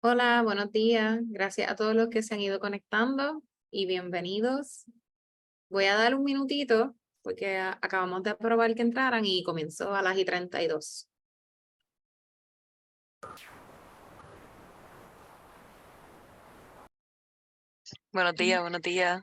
Hola, buenos días. Gracias a todos los que se han ido conectando y bienvenidos. Voy a dar un minutito porque acabamos de aprobar que entraran y comenzó a las y 32. Buenos días, buenos días.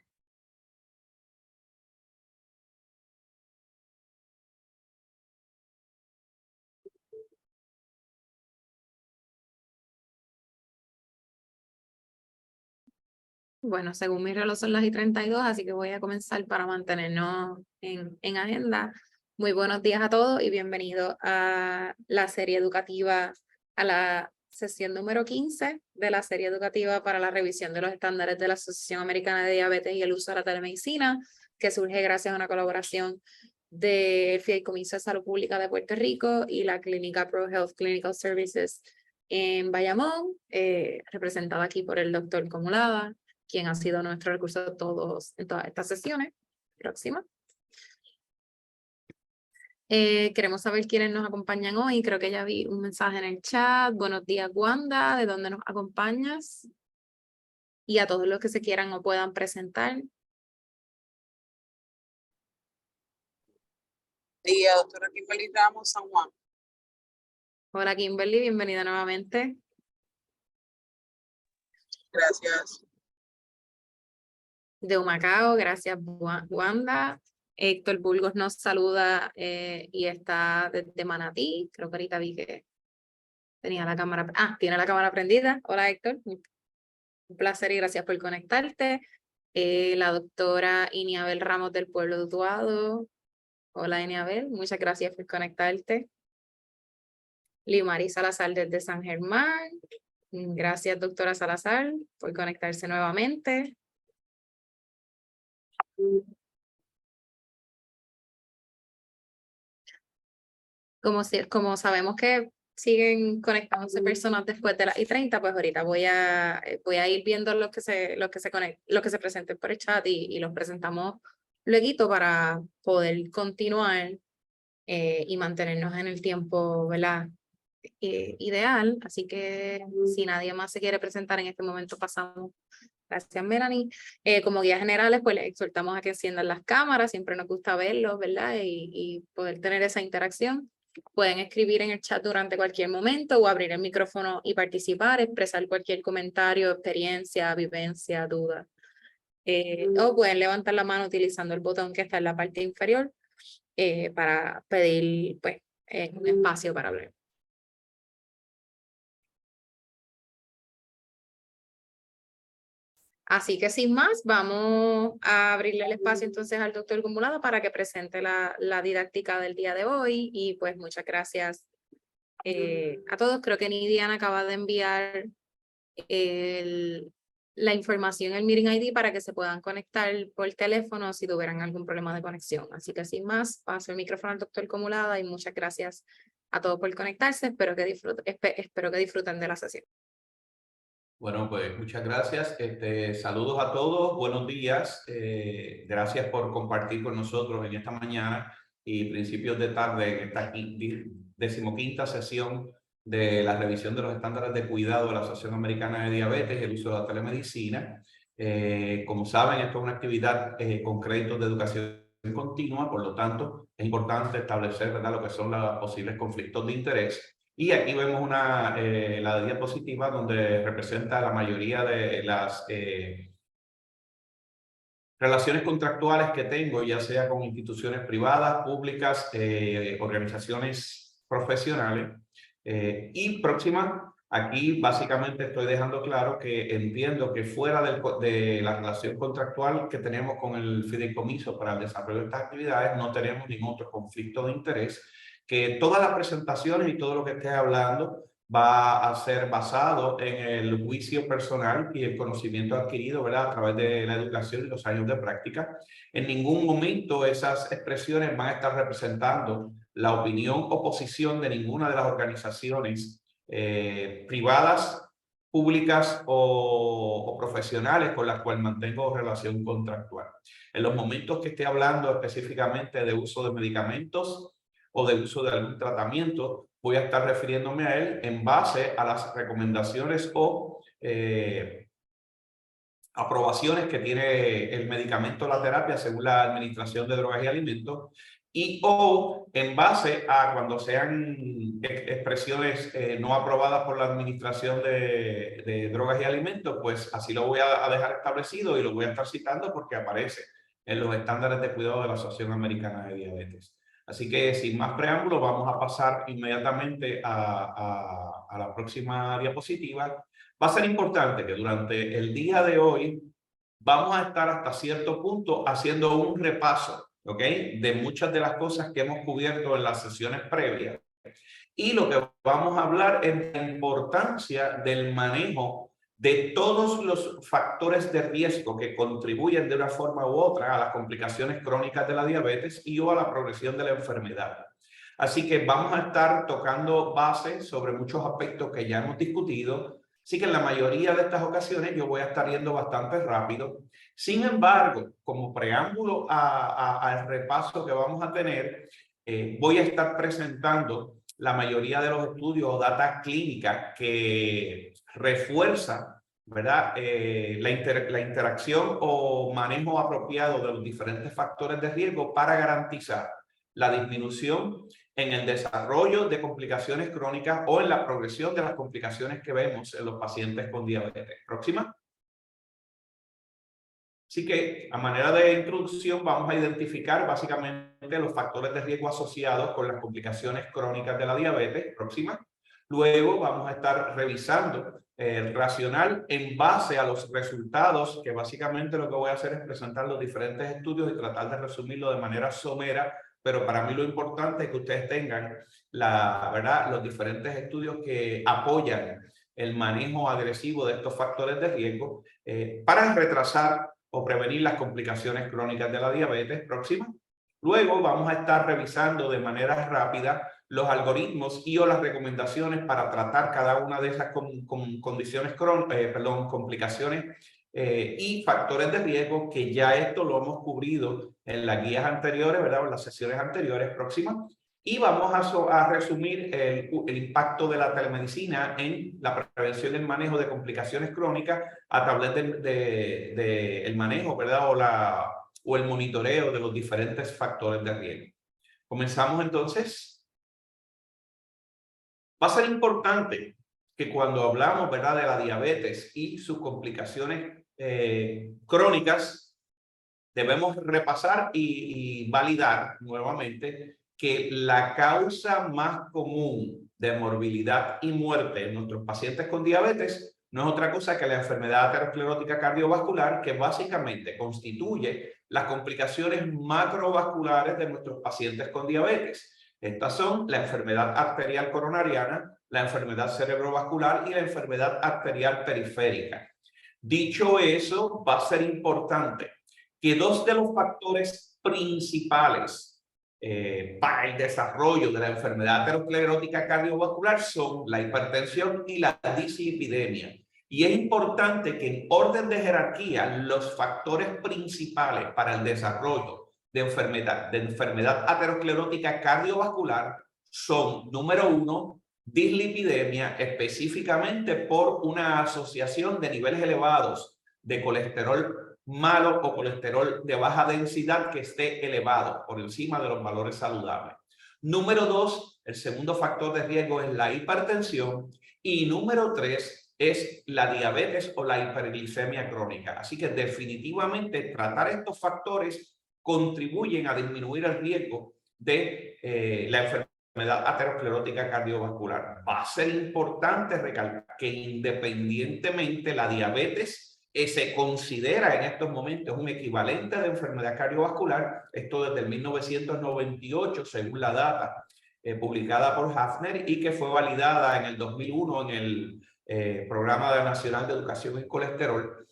Bueno, según mi reloj son las y 32, así que voy a comenzar para mantenernos en agenda. Muy buenos días a todos y bienvenidos a la serie educativa, a la sesión número 15 de la serie educativa para la revisión de los estándares de la Asociación Americana de Diabetes y el uso de la telemedicina, que surge gracias a una colaboración del Fideicomiso de Salud Pública de Puerto Rico y la Clínica Pro Health Clinical Services en Bayamón, representada aquí por el doctor Comulada, quien ha sido nuestro recurso en todas estas sesiones. Próxima. Queremos saber quiénes nos acompañan hoy. Creo que ya vi un mensaje en el chat. Buenos días, Wanda, ¿de dónde nos acompañas? Y a todos los que se quieran o puedan presentar. Día, doctora Kimberly Ramos, San Juan. Hola, Kimberly, bienvenida nuevamente. Gracias. De Humacao, gracias, Wanda. Héctor Burgos nos saluda y está desde Manatí. Creo que ahorita vi que tenía la cámara. Tiene la cámara prendida. Hola, Héctor. Un placer y gracias por conectarte. La doctora Iniabel Ramos del Pueblo de Utuado. Hola, Iniabel. Muchas gracias por conectarte. Limari Salazar desde San Germán. Gracias, doctora Salazar, por conectarse nuevamente. Como sabemos que siguen conectándose personas después de las y 30, pues ahorita voy a ir viendo lo que se presenten por el chat y los presentamos luego para poder continuar y mantenernos en el tiempo, ¿verdad? Ideal. Así que si nadie más se quiere presentar en este momento, pasamos. Gracias, Melanie. Como guías generales, pues les exhortamos a que enciendan las cámaras. Siempre nos gusta verlos, ¿verdad? Y poder tener esa interacción. Pueden escribir en el chat durante cualquier momento o abrir el micrófono y participar, expresar cualquier comentario, experiencia, vivencia, duda. O pueden levantar la mano utilizando el botón que está en la parte inferior para pedir pues, un espacio para hablar. Así que sin más, vamos a abrirle el espacio entonces al doctor Gumulada para que presente la didáctica del día de hoy y pues muchas gracias a todos. Creo que Nidiana acaba de enviar la información, el Meeting ID para que se puedan conectar por teléfono si tuvieran algún problema de conexión. Así que sin más, paso el micrófono al doctor Gumulada y muchas gracias a todos por conectarse. Espero que disfruten de la sesión. Bueno, pues muchas gracias. Saludos a todos, buenos días. Gracias por compartir con nosotros en esta mañana y principios de tarde en esta 15ª sesión de la revisión de los estándares de cuidado de la Asociación Americana de Diabetes y el uso de la telemedicina. Como saben, esto es una actividad con créditos de educación continua, por lo tanto, es importante establecer, ¿verdad?, lo que son los posibles conflictos de interés. Y aquí vemos la diapositiva donde representa la mayoría de las relaciones contractuales que tengo, ya sea con instituciones privadas, públicas, organizaciones profesionales. Y próxima, aquí básicamente estoy dejando claro que entiendo que fuera de la relación contractual que tenemos con el fideicomiso para el desarrollo de estas actividades, no tenemos ningún otro conflicto de interés, que todas las presentaciones y todo lo que esté hablando va a ser basado en el juicio personal y el conocimiento adquirido, ¿verdad?, a través de la educación y los años de práctica. En ningún momento esas expresiones van a estar representando la opinión o posición de ninguna de las organizaciones privadas, públicas o profesionales con las cuales mantengo relación contractual. En los momentos que esté hablando específicamente de uso de medicamentos o de uso de algún tratamiento, voy a estar refiriéndome a él en base a las recomendaciones o aprobaciones que tiene el medicamento, la terapia, según la Administración de Drogas y Alimentos, y o en base a cuando sean expresiones no aprobadas por la Administración de Drogas y Alimentos, pues así lo voy a dejar establecido y lo voy a estar citando porque aparece en los estándares de cuidado de la Asociación Americana de Diabetes. Así que sin más preámbulo, vamos a pasar inmediatamente a la próxima diapositiva. Va a ser importante que durante el día de hoy vamos a estar hasta cierto punto haciendo un repaso, ¿ok?, de muchas de las cosas que hemos cubierto en las sesiones previas. Y lo que vamos a hablar es la importancia del manejo de todos los factores de riesgo que contribuyen de una forma u otra a las complicaciones crónicas de la diabetes y o a la progresión de la enfermedad. Así que vamos a estar tocando bases sobre muchos aspectos que ya hemos discutido. Así que en la mayoría de estas ocasiones yo voy a estar yendo bastante rápido. Sin embargo, como preámbulo al repaso que vamos a tener, voy a estar presentando la mayoría de los estudios o data clínica que refuerza, ¿verdad?, la interacción o manejo apropiado de los diferentes factores de riesgo para garantizar la disminución en el desarrollo de complicaciones crónicas o en la progresión de las complicaciones que vemos en los pacientes con diabetes. Próxima. Así que, a manera de introducción, vamos a identificar básicamente los factores de riesgo asociados con las complicaciones crónicas de la diabetes. Próxima. Luego vamos a estar revisando el racional en base a los resultados, que básicamente lo que voy a hacer es presentar los diferentes estudios y tratar de resumirlo de manera somera, pero para mí lo importante es que ustedes tengan los diferentes estudios que apoyan el manejo agresivo de estos factores de riesgo para retrasar o prevenir las complicaciones crónicas de la diabetes. Próxima. Luego vamos a estar revisando de manera rápida los algoritmos y o las recomendaciones para tratar cada una de esas complicaciones y factores de riesgo, que ya esto lo hemos cubrido en las guías anteriores, ¿verdad?, o en las sesiones anteriores. Próxima. Y vamos a resumir el impacto de la telemedicina en la prevención y el manejo de complicaciones crónicas a través del manejo, ¿verdad?, o el monitoreo de los diferentes factores de riesgo. Comenzamos entonces. Va a ser importante que cuando hablamos, ¿verdad?, de la diabetes y sus complicaciones crónicas, debemos repasar y validar nuevamente que la causa más común de morbilidad y muerte en nuestros pacientes con diabetes no es otra cosa que la enfermedad aterosclerótica cardiovascular, que básicamente constituye las complicaciones macrovasculares de nuestros pacientes con diabetes. Estas son la enfermedad arterial coronariana, la enfermedad cerebrovascular y la enfermedad arterial periférica. Dicho eso, va a ser importante que dos de los factores principales para el desarrollo de la enfermedad aterosclerótica cardiovascular son la hipertensión y la dislipidemia. Y es importante que en orden de jerarquía los factores principales para el desarrollo de enfermedad aterosclerótica cardiovascular son, número 1, dislipidemia, específicamente por una asociación de niveles elevados de colesterol malo o colesterol de baja densidad que esté elevado por encima de los valores saludables. Número 2, el segundo factor de riesgo es la hipertensión. Y número 3 es la diabetes o la hiperglicemia crónica. Así que definitivamente tratar estos factores contribuyen a disminuir el riesgo de la enfermedad aterosclerótica cardiovascular. Va a ser importante recalcar que independientemente la diabetes se considera en estos momentos un equivalente de enfermedad cardiovascular, esto desde el 1998 según la data publicada por Hafner y que fue validada en el 2001 en el Programa Nacional de Educación en Colesterol,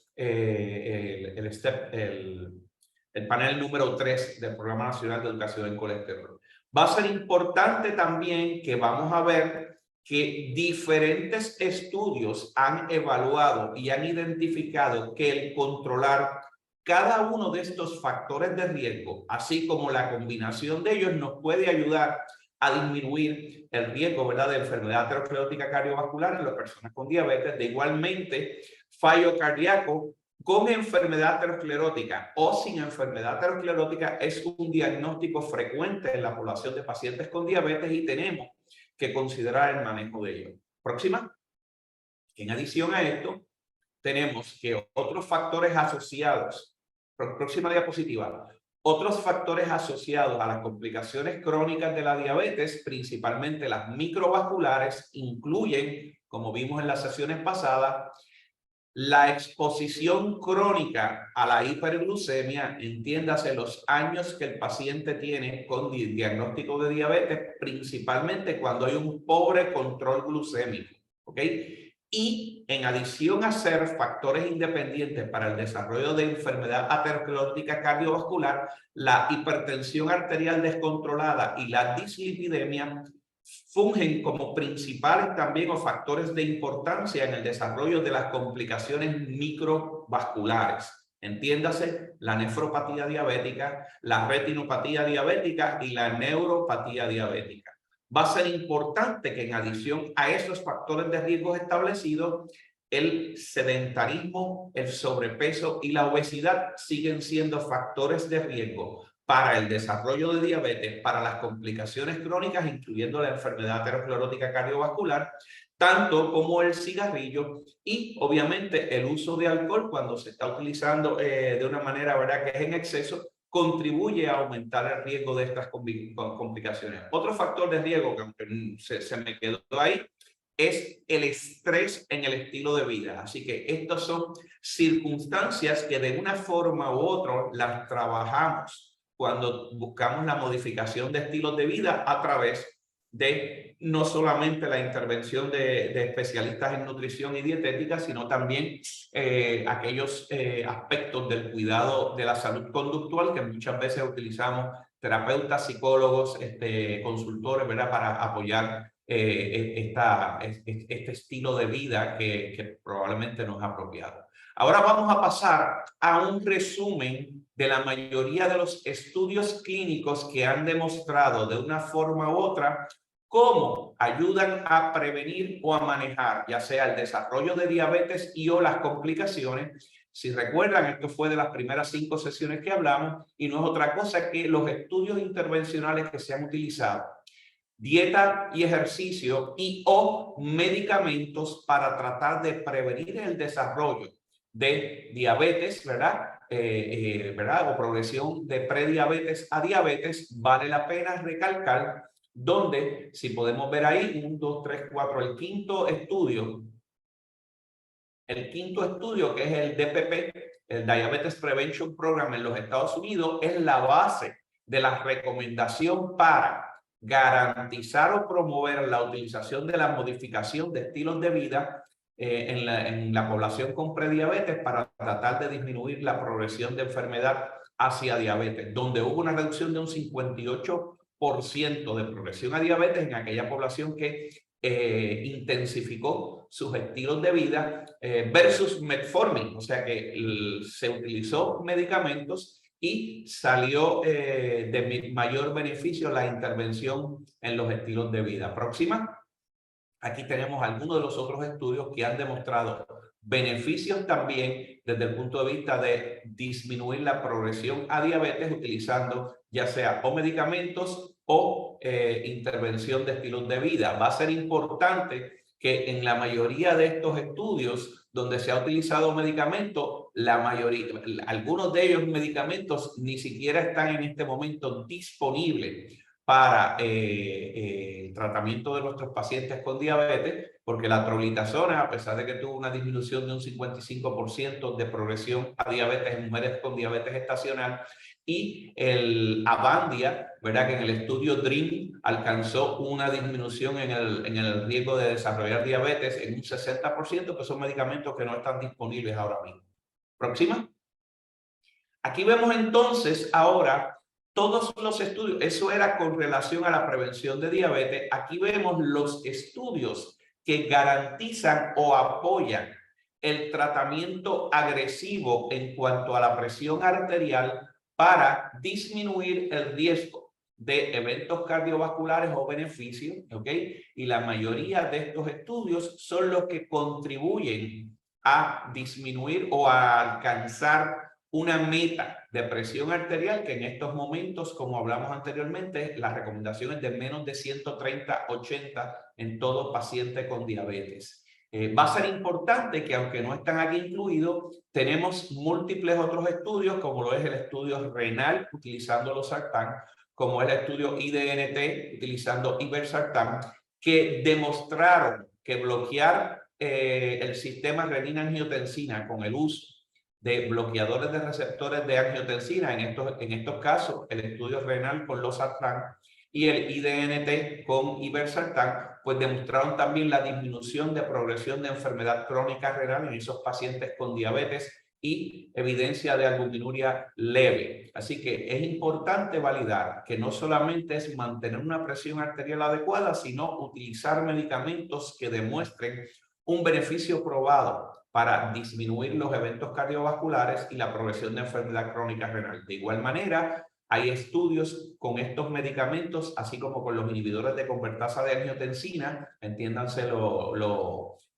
el panel número 3 del Programa Nacional de Educación en Colesterol. Va a ser importante también que vamos a ver que diferentes estudios han evaluado y han identificado que el controlar cada uno de estos factores de riesgo, así como la combinación de ellos, nos puede ayudar a disminuir el riesgo, ¿verdad?, de enfermedad aterosclerótica cardiovascular en las personas con diabetes, de igualmente fallo cardíaco con enfermedad aterosclerótica o sin enfermedad aterosclerótica es un diagnóstico frecuente en la población de pacientes con diabetes y tenemos que considerar el manejo de ello. Próxima. En adición a esto, tenemos que otros factores asociados, próxima diapositiva, otros factores asociados a las complicaciones crónicas de la diabetes, principalmente las microvasculares, incluyen, como vimos en las sesiones pasadas, la exposición crónica a la hiperglucemia, entiéndase los años que el paciente tiene con diagnóstico de diabetes, principalmente cuando hay un pobre control glucémico, ¿ok? Y en adición a ser factores independientes para el desarrollo de enfermedad aterosclerótica cardiovascular, la hipertensión arterial descontrolada y la dislipidemia fungen como principales también o factores de importancia en el desarrollo de las complicaciones microvasculares. Entiéndase, la nefropatía diabética, la retinopatía diabética y la neuropatía diabética. Va a ser importante que en adición a esos factores de riesgo establecidos, el sedentarismo, el sobrepeso y la obesidad siguen siendo factores de riesgo para el desarrollo de diabetes, para las complicaciones crónicas, incluyendo la enfermedad aterosclerótica cardiovascular, tanto como el cigarrillo y obviamente el uso de alcohol cuando se está utilizando de una manera, ¿verdad?, que es en exceso, contribuye a aumentar el riesgo de estas complicaciones. Otro factor de riesgo que aunque se me quedó ahí es el estrés en el estilo de vida. Así que estas son circunstancias que de una forma u otra las trabajamos cuando buscamos la modificación de estilos de vida a través de no solamente la intervención de especialistas en nutrición y dietética, sino también aquellos aspectos del cuidado de la salud conductual que muchas veces utilizamos terapeutas, psicólogos, consultores, ¿verdad?, para apoyar este estilo de vida que probablemente no es apropiado. Ahora vamos a pasar a un resumen de la mayoría de los estudios clínicos que han demostrado de una forma u otra cómo ayudan a prevenir o a manejar, ya sea el desarrollo de diabetes y o las complicaciones. Si recuerdan, esto fue de las primeras 5 sesiones que hablamos y no es otra cosa que los estudios intervencionales que se han utilizado. Dieta y ejercicio y o medicamentos para tratar de prevenir el desarrollo de diabetes, ¿verdad? ¿Verdad? O progresión de prediabetes a diabetes. Vale la pena recalcar donde, si podemos ver ahí, 1, 2, 3, 4, el quinto estudio que es el DPP, el Diabetes Prevention Program en los Estados Unidos, es la base de la recomendación para garantizar o promover la utilización de la modificación de estilos de vida en la población con prediabetes para tratar de disminuir la progresión de enfermedad hacia diabetes, donde hubo una reducción de un 58% de progresión a diabetes en aquella población que intensificó sus estilos de vida versus metformin, o sea que se utilizó medicamentos y salió de mayor beneficio la intervención en los estilos de vida. Próxima. Aquí tenemos algunos de los otros estudios que han demostrado beneficios también desde el punto de vista de disminuir la progresión a diabetes utilizando ya sea o medicamentos o intervención de estilos de vida. Va a ser importante que en la mayoría de estos estudios donde se ha utilizado medicamentos, algunos de ellos medicamentos ni siquiera están en este momento disponibles para el tratamiento de nuestros pacientes con diabetes, porque la trolitazona, a pesar de que tuvo una disminución de un 55% de progresión a diabetes en mujeres con diabetes estacional, y el Avandia, ¿verdad?, que en el estudio DREAM alcanzó una disminución en el riesgo de desarrollar diabetes en un 60%, que son medicamentos que no están disponibles ahora mismo. Próxima. Aquí vemos entonces ahora todos los estudios, eso era con relación a la prevención de diabetes. Aquí vemos los estudios que garantizan o apoyan el tratamiento agresivo en cuanto a la presión arterial para disminuir el riesgo de eventos cardiovasculares o beneficios, ¿ok? Y la mayoría de estos estudios son los que contribuyen a disminuir o a alcanzar una meta de presión arterial que en estos momentos, como hablamos anteriormente, la recomendación es de menos de 130/80 en todo paciente con diabetes. Va a ser importante que, aunque no están aquí incluidos, tenemos múltiples otros estudios, como lo es el estudio renal utilizando los sartán, como es el estudio IDNT utilizando ibersartán, que demostraron que bloquear el sistema renina-angiotensina con el uso de bloqueadores de receptores de angiotensina, en estos casos el estudio renal con los sartán y el IDNT con ibersartán, pues demostraron también la disminución de progresión de enfermedad crónica renal en esos pacientes con diabetes y evidencia de albuminuria leve. Así que es importante validar que no solamente es mantener una presión arterial adecuada, sino utilizar medicamentos que demuestren un beneficio probado para disminuir los eventos cardiovasculares y la progresión de enfermedad crónica renal. De igual manera, hay estudios con estos medicamentos, así como con los inhibidores de convertasa de angiotensina, entiéndanse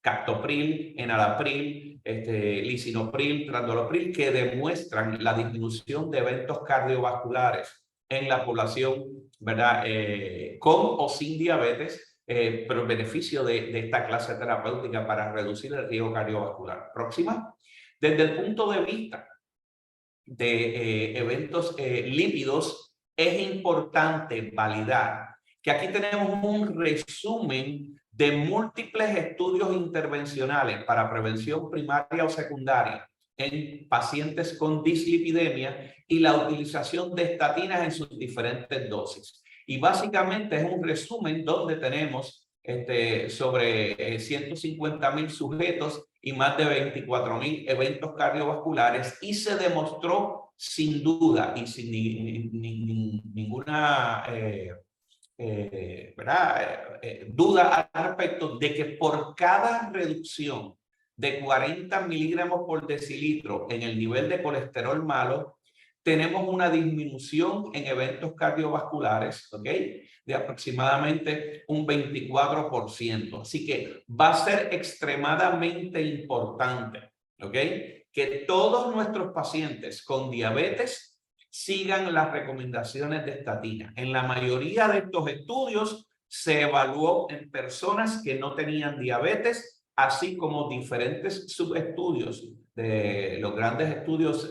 captopril, enalapril, lisinopril, trandolopril, que demuestran la disminución de eventos cardiovasculares en la población, ¿verdad? Con o sin diabetes, pero el beneficio de esta clase terapéutica para reducir el riesgo cardiovascular. Próxima. Desde el punto de vista de eventos lípidos, es importante validar que aquí tenemos un resumen de múltiples estudios intervencionales para prevención primaria o secundaria en pacientes con dislipidemia y la utilización de estatinas en sus diferentes dosis. Y básicamente es un resumen donde tenemos sobre 150,000 sujetos y más de 24,000 eventos cardiovasculares, y se demostró sin duda y sin ninguna duda al respecto de que por cada reducción de 40 miligramos por decilitro en el nivel de colesterol malo, tenemos una disminución en eventos cardiovasculares, ¿ok? De aproximadamente un 24%. Así que va a ser extremadamente importante, ¿ok? Que todos nuestros pacientes con diabetes sigan las recomendaciones de estatina. En la mayoría de estos estudios se evaluó en personas que no tenían diabetes, así como diferentes subestudios de los grandes estudios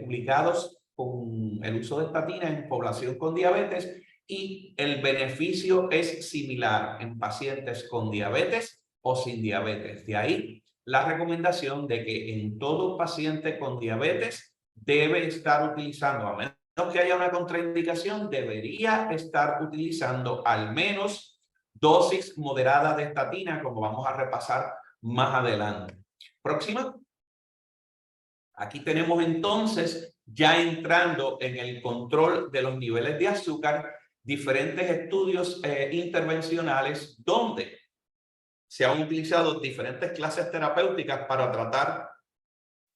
publicados con el uso de estatina en población con diabetes, y el beneficio es similar en pacientes con diabetes o sin diabetes. De ahí la recomendación de que en todo paciente con diabetes debe estar utilizando, a menos que haya una contraindicación, debería estar utilizando al menos dosis moderada de estatina, como vamos a repasar más adelante. Próxima. Aquí tenemos entonces, ya entrando en el control de los niveles de azúcar, diferentes estudios intervencionales donde se han utilizado diferentes clases terapéuticas para tratar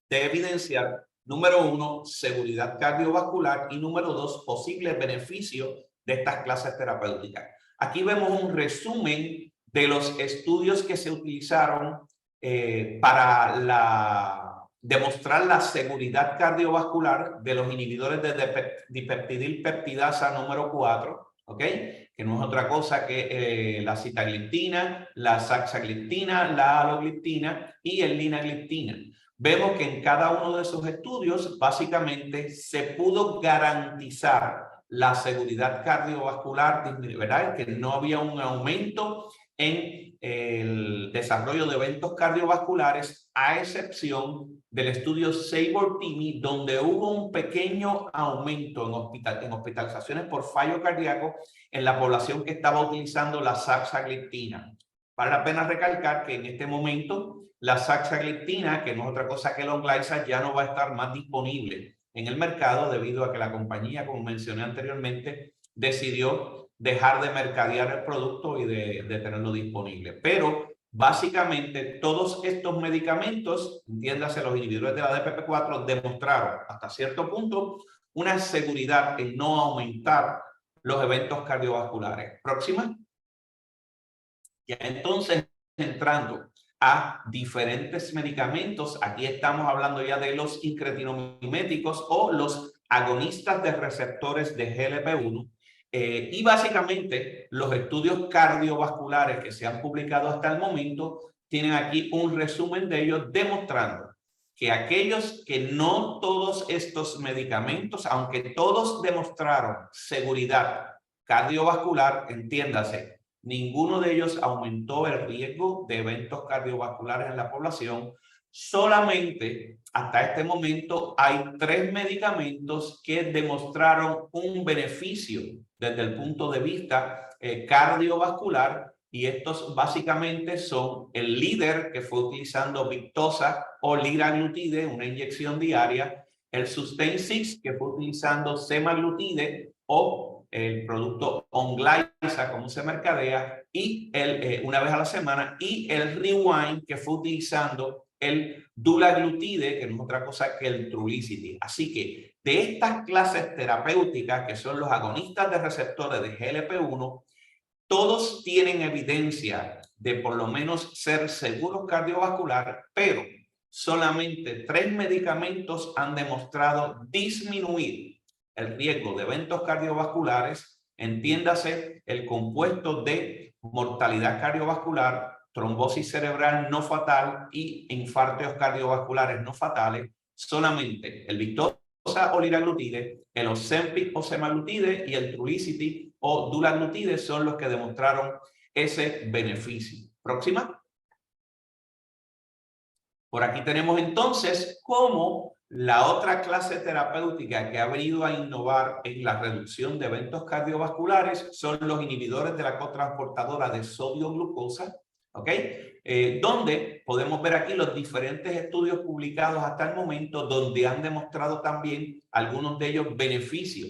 de evidenciar, número 1, seguridad cardiovascular, y número 2, posibles beneficios de estas clases terapéuticas. Aquí vemos un resumen de los estudios que se utilizaron para demostrar la seguridad cardiovascular de los inhibidores de dipeptidilpeptidasa número 4, ¿ok? Que no es otra cosa que la sitagliptina, la saxagliptina, la alogliptina y el linagliptina. Vemos que en cada uno de esos estudios básicamente se pudo garantizar la seguridad cardiovascular, ¿verdad? Que no había un aumento en el desarrollo de eventos cardiovasculares, a excepción del estudio SABRE-TIMI, donde hubo un pequeño aumento en hospitalizaciones por fallo cardíaco en la población que estaba utilizando la saxagliptina. Vale la pena recalcar que en este momento la saxagliptina, que no es otra cosa que el Onglyza, ya no va a estar más disponible en el mercado debido a que la compañía, como mencioné anteriormente, decidió dejar de mercadear el producto y de tenerlo disponible. Pero básicamente todos estos medicamentos, entiéndase los inhibidores de la DPP4, demostraron hasta cierto punto una seguridad en no aumentar los eventos cardiovasculares. Próxima. Ya entonces, entrando a diferentes medicamentos, aquí estamos hablando ya de los incretinomiméticos o los agonistas de receptores de GLP-1. Y básicamente los estudios cardiovasculares que se han publicado hasta el momento tienen aquí un resumen de ellos demostrando que aquellos que no todos estos medicamentos, aunque todos demostraron seguridad cardiovascular, entiéndase, ninguno de ellos aumentó el riesgo de eventos cardiovasculares en la población. Solamente hasta este momento hay 3 medicamentos que demostraron un beneficio desde el punto de vista cardiovascular, y estos básicamente son el líder, que fue utilizando Victoza o liraglutide, una inyección diaria, el Sustain 6, que fue utilizando semaglutide o el producto Onglyza, como se mercadea, y una vez a la semana, y el Rewind, que fue utilizando el dulaglutide, que no es otra cosa que el Trulicity. Así que de estas clases terapéuticas, que son los agonistas de receptores de GLP-1, todos tienen evidencia de por lo menos ser seguros cardiovascular, pero solamente 3 medicamentos han demostrado disminuir el riesgo de eventos cardiovasculares, entiéndase el compuesto de mortalidad cardiovascular, trombosis cerebral no fatal y infartos cardiovasculares no fatales. Solamente el Victoza o liraglutide, el Ozempic o semaglutide y el Trulicity o dulaglutide son los que demostraron ese beneficio. Próxima. Por aquí tenemos entonces cómo la otra clase terapéutica que ha venido a innovar en la reducción de eventos cardiovasculares son los inhibidores de la cotransportadora de sodio-glucosa, ¿ok? Donde podemos ver aquí los diferentes estudios publicados hasta el momento, donde han demostrado también algunos de ellos beneficios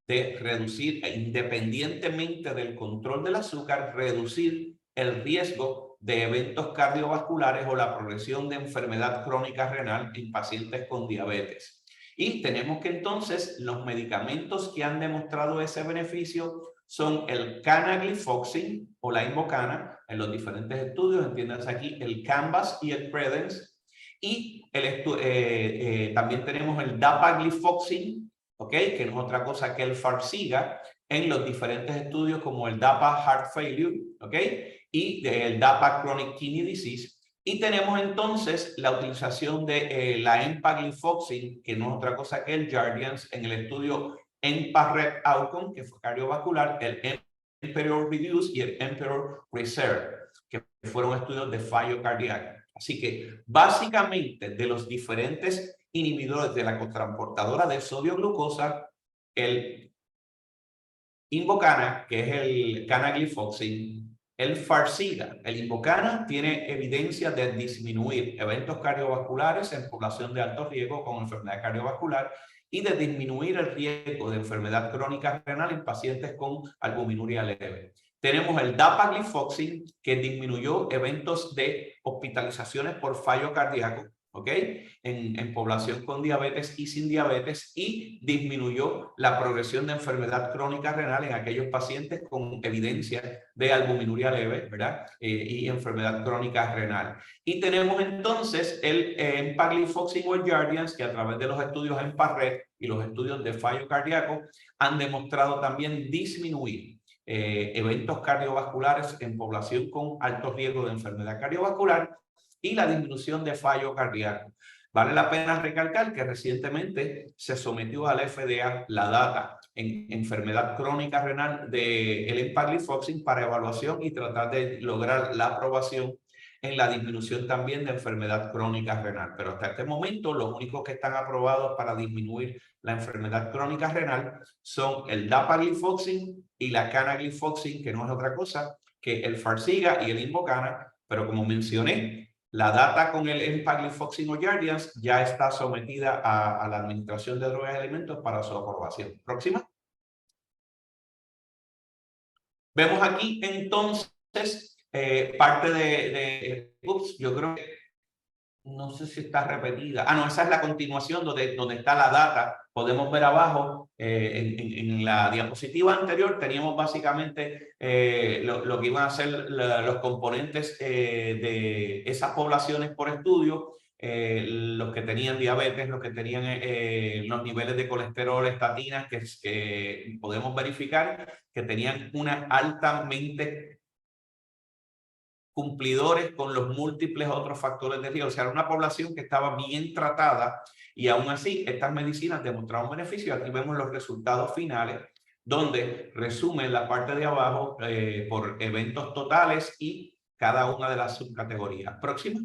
de reducir, independientemente del control del azúcar, reducir el riesgo de eventos cardiovasculares o la progresión de enfermedad crónica renal en pacientes con diabetes. Y tenemos que entonces los medicamentos que han demostrado ese beneficio son el canaglifoxin o la Invokana en los diferentes estudios, entiendas aquí el Canvas y el Credence, y también tenemos el dapaglifoxin, ¿ok? Que no es otra cosa que el Farxiga en los diferentes estudios como el DAPA Heart Failure, ¿ok? Y el DAPA Chronic Kidney Disease. Y tenemos entonces la utilización de la empaglifoxin, que no es otra cosa que el Jardiance, en el estudio EMPA-RED Outcome, que fue cardiovascular, el Emperor Reduce y el Emperor Reserve, que fueron estudios de fallo cardíaco. Así que básicamente de los diferentes inhibidores de la cotransportadora de sodio-glucosa, el Invokana, que es el canaglifoxin, el Farxiga. El Invokana tiene evidencia de disminuir eventos cardiovasculares en población de alto riesgo con enfermedad cardiovascular y de disminuir el riesgo de enfermedad crónica renal en pacientes con albuminuria leve. Tenemos el dapaglifoxin, que disminuyó eventos de hospitalizaciones por fallo cardíaco, ¿ok? En población con diabetes y sin diabetes, y disminuyó la progresión de enfermedad crónica renal en aquellos pacientes con evidencia de albuminuria leve, ¿verdad? Y enfermedad crónica renal. Y tenemos entonces el empaglifoxin o el Jardiance, que a través de los estudios EMPA-RED y los estudios de fallo cardíaco han demostrado también disminuir eventos cardiovasculares en población con alto riesgo de enfermedad cardiovascular y la disminución de fallo cardíaco. Vale la pena recalcar que recientemente se sometió al FDA la data en enfermedad crónica renal del empaglifoxin para evaluación y tratar de lograr la aprobación en la disminución también de enfermedad crónica renal. Pero hasta este momento los únicos que están aprobados para disminuir la enfermedad crónica renal son el dapaglifoxin y la canaglifoxin, que no es otra cosa que el Farxiga y el Invokana, pero como mencioné, la data con el empaglifoxin o Jardiance ya está sometida a la Administración de Drogas y Alimentos para su aprobación. Próxima. Vemos aquí entonces parte yo creo que no sé si está repetida. Ah, no, esa es la continuación donde está la data. Podemos ver abajo, en la diapositiva anterior, teníamos básicamente lo que iban a ser los componentes de esas poblaciones por estudio, los que tenían diabetes, los que tenían los niveles de colesterol, estatinas, que podemos verificar que tenían una altamente cumplidores con los múltiples otros factores de riesgo. O sea, era una población que estaba bien tratada y aún así estas medicinas demostraron beneficio. Aquí vemos los resultados finales, donde resumen la parte de abajo por eventos totales y cada una de las subcategorías. Próxima.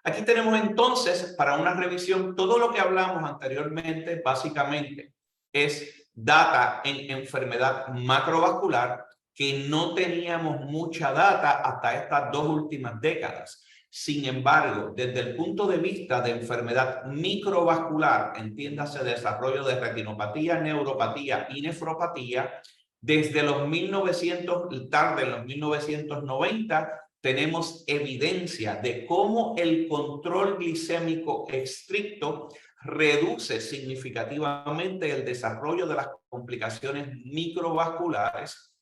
Aquí tenemos entonces, para una revisión, todo lo que hablamos anteriormente, básicamente, es data en enfermedad macrovascular, que no teníamos mucha data hasta estas 2 últimas décadas. Sin embargo, desde el punto de vista de enfermedad microvascular, entiéndase desarrollo de retinopatía, neuropatía y nefropatía, desde los 1990, tenemos evidencia de cómo el control glicémico estricto reduce significativamente el desarrollo de las complicaciones microvasculares,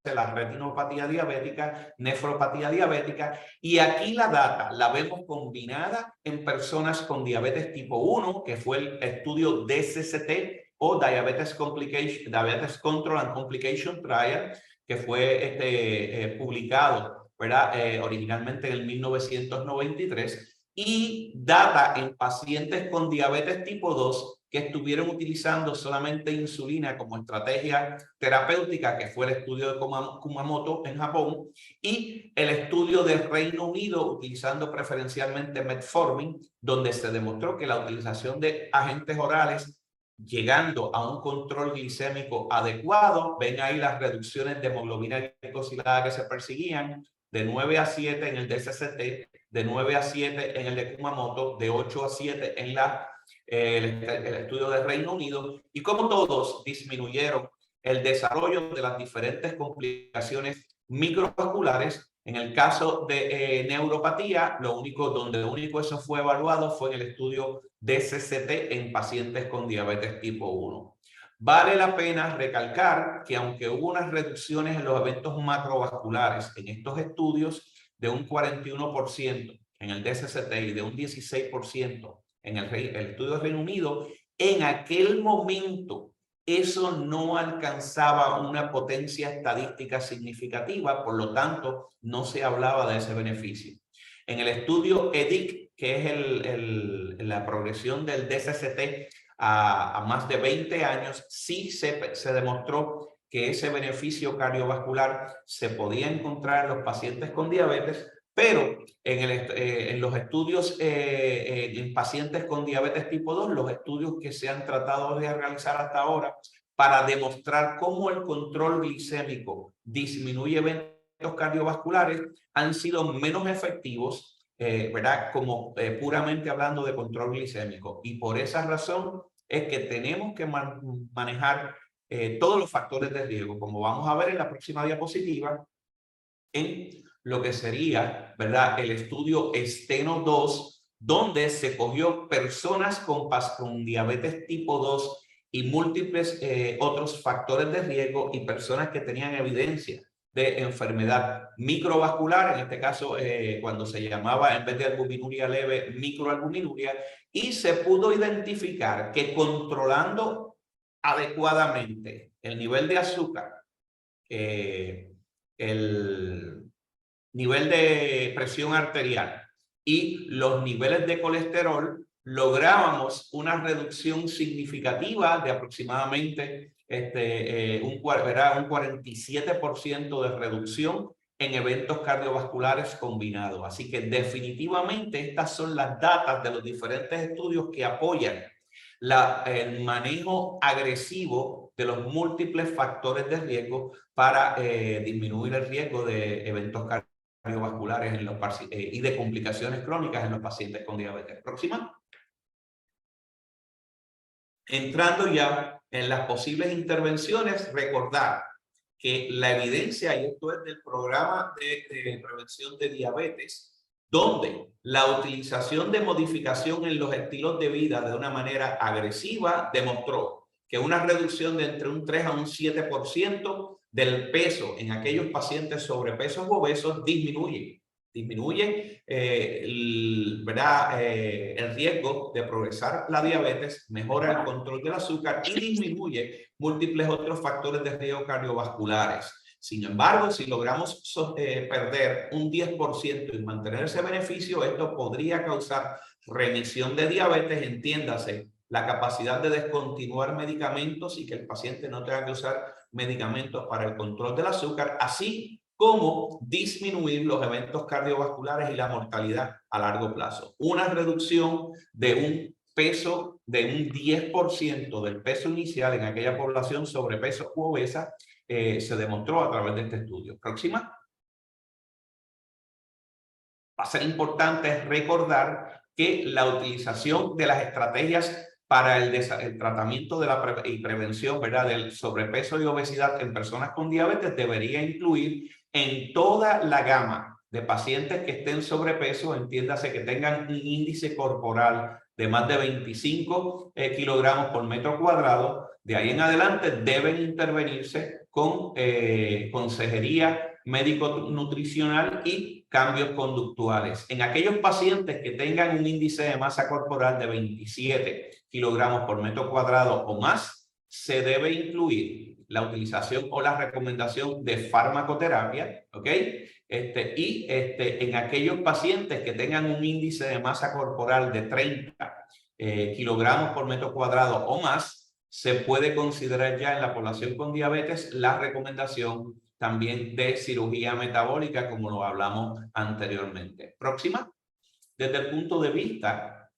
la retinopatía diabética, nefropatía diabética, y aquí la data la vemos combinada en personas con diabetes tipo 1, que fue el estudio DCCT o Diabetes Control and Complication Trial, que fue publicado, ¿verdad? Originalmente en el 1993, y data en pacientes con diabetes tipo 2 que estuvieron utilizando solamente insulina como estrategia terapéutica, que fue el estudio de Kumamoto en Japón, y el estudio de Reino Unido utilizando preferencialmente metformin, donde se demostró que la utilización de agentes orales llegando a un control glicémico adecuado. Ven ahí las reducciones de hemoglobina glicosilada que se perseguían, de 9 a 7 en el DCCT, de 9 a 7 en el de Kumamoto, de 8 a 7 en el estudio de Reino Unido, y como todos disminuyeron el desarrollo de las diferentes complicaciones microvasculares. En el caso de neuropatía, donde único eso fue evaluado fue en el estudio DCCT en pacientes con diabetes tipo 1. Vale la pena recalcar que aunque hubo unas reducciones en los eventos macrovasculares en estos estudios de un 41% en el DCCT y de un 16% en el estudio de Reino Unido, en aquel momento eso no alcanzaba una potencia estadística significativa, por lo tanto no se hablaba de ese beneficio. En el estudio EDIC, que es la progresión del DCCT a más de 20 años, sí se demostró que ese beneficio cardiovascular se podía encontrar en los pacientes con diabetes, pero en los estudios en pacientes con diabetes tipo 2, los estudios que se han tratado de realizar hasta ahora para demostrar cómo el control glicémico disminuye eventos cardiovasculares, han sido menos efectivos, ¿verdad? Como puramente hablando de control glicémico. Y por esa razón es que tenemos que manejar todos los factores de riesgo, como vamos a ver en la próxima diapositiva, en lo que sería, ¿verdad?, el estudio Steno 2, donde se cogió personas con diabetes tipo 2 y múltiples otros factores de riesgo, y personas que tenían evidencia de enfermedad microvascular, en este caso cuando se llamaba, en vez de albuminuria leve, microalbuminuria, y se pudo identificar que controlando adecuadamente el nivel de azúcar, el nivel de presión arterial y los niveles de colesterol, lográbamos una reducción significativa de aproximadamente un 47% de reducción en eventos cardiovasculares combinados. Así que definitivamente estas son las datas de los diferentes estudios que apoyan el manejo agresivo de los múltiples factores de riesgo para disminuir el riesgo de eventos cardiovasculares y de complicaciones crónicas en los pacientes con diabetes. Próxima. Entrando ya en las posibles intervenciones, recordar que la evidencia, y esto es del programa de prevención de diabetes, donde la utilización de modificación en los estilos de vida de una manera agresiva demostró que una reducción de entre un 3 a un 7% del peso en aquellos pacientes sobrepesos o obesos disminuye el riesgo de progresar la diabetes, mejora el control del azúcar y disminuye múltiples otros factores de riesgo cardiovasculares. Sin embargo, si logramos perder un 10% y mantener ese beneficio, esto podría causar remisión de diabetes, entiéndase, la capacidad de descontinuar medicamentos y que el paciente no tenga que usar medicamentos para el control del azúcar, así como disminuir los eventos cardiovasculares y la mortalidad a largo plazo. Una reducción de un peso de un 10% del peso inicial en aquella población sobrepeso u obesa se demostró a través de este estudio. Próxima. Va a ser importante recordar que la utilización de las estrategias para el tratamiento de y prevención, ¿verdad?, del sobrepeso y obesidad en personas con diabetes debería incluir en toda la gama de pacientes que estén sobrepeso, entiéndase que tengan un índice corporal de más de 25 kilogramos por metro cuadrado. De ahí en adelante deben intervenirse con consejería médico-nutricional y cambios conductuales. En aquellos pacientes que tengan un índice de masa corporal de 27 kilogramos por metro cuadrado o más, se debe incluir la utilización o la recomendación de farmacoterapia, ¿ok? En aquellos pacientes que tengan un índice de masa corporal de 30 kilogramos por metro cuadrado o más, se puede considerar ya en la población con diabetes la recomendación también de cirugía metabólica, como lo hablamos anteriormente. Próxima. Desde el punto de vista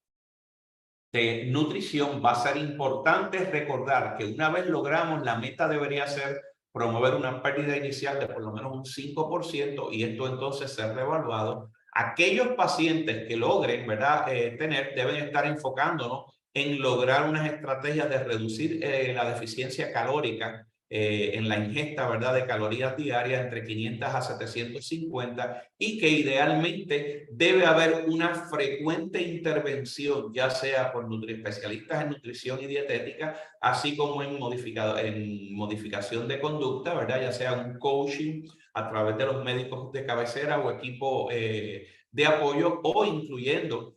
de nutrición, va a ser importante recordar que una vez logramos, la meta debería ser promover una pérdida inicial de por lo menos un 5% y esto entonces ser reevaluado. Aquellos pacientes que logren, ¿verdad?, deben estar enfocándonos en lograr unas estrategias de reducir la deficiencia calórica en la ingesta, ¿verdad?, de calorías diarias entre 500 a 750 y que idealmente debe haber una frecuente intervención, ya sea por especialistas en nutrición y dietética, así como en modificación de conducta, ¿verdad?, ya sea un coaching a través de los médicos de cabecera o equipo de apoyo o incluyendo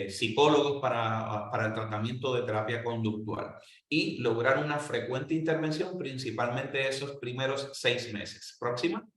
psicólogos para el tratamiento de terapia conductual y lograr una frecuente intervención, principalmente esos primeros 6 meses. Próxima.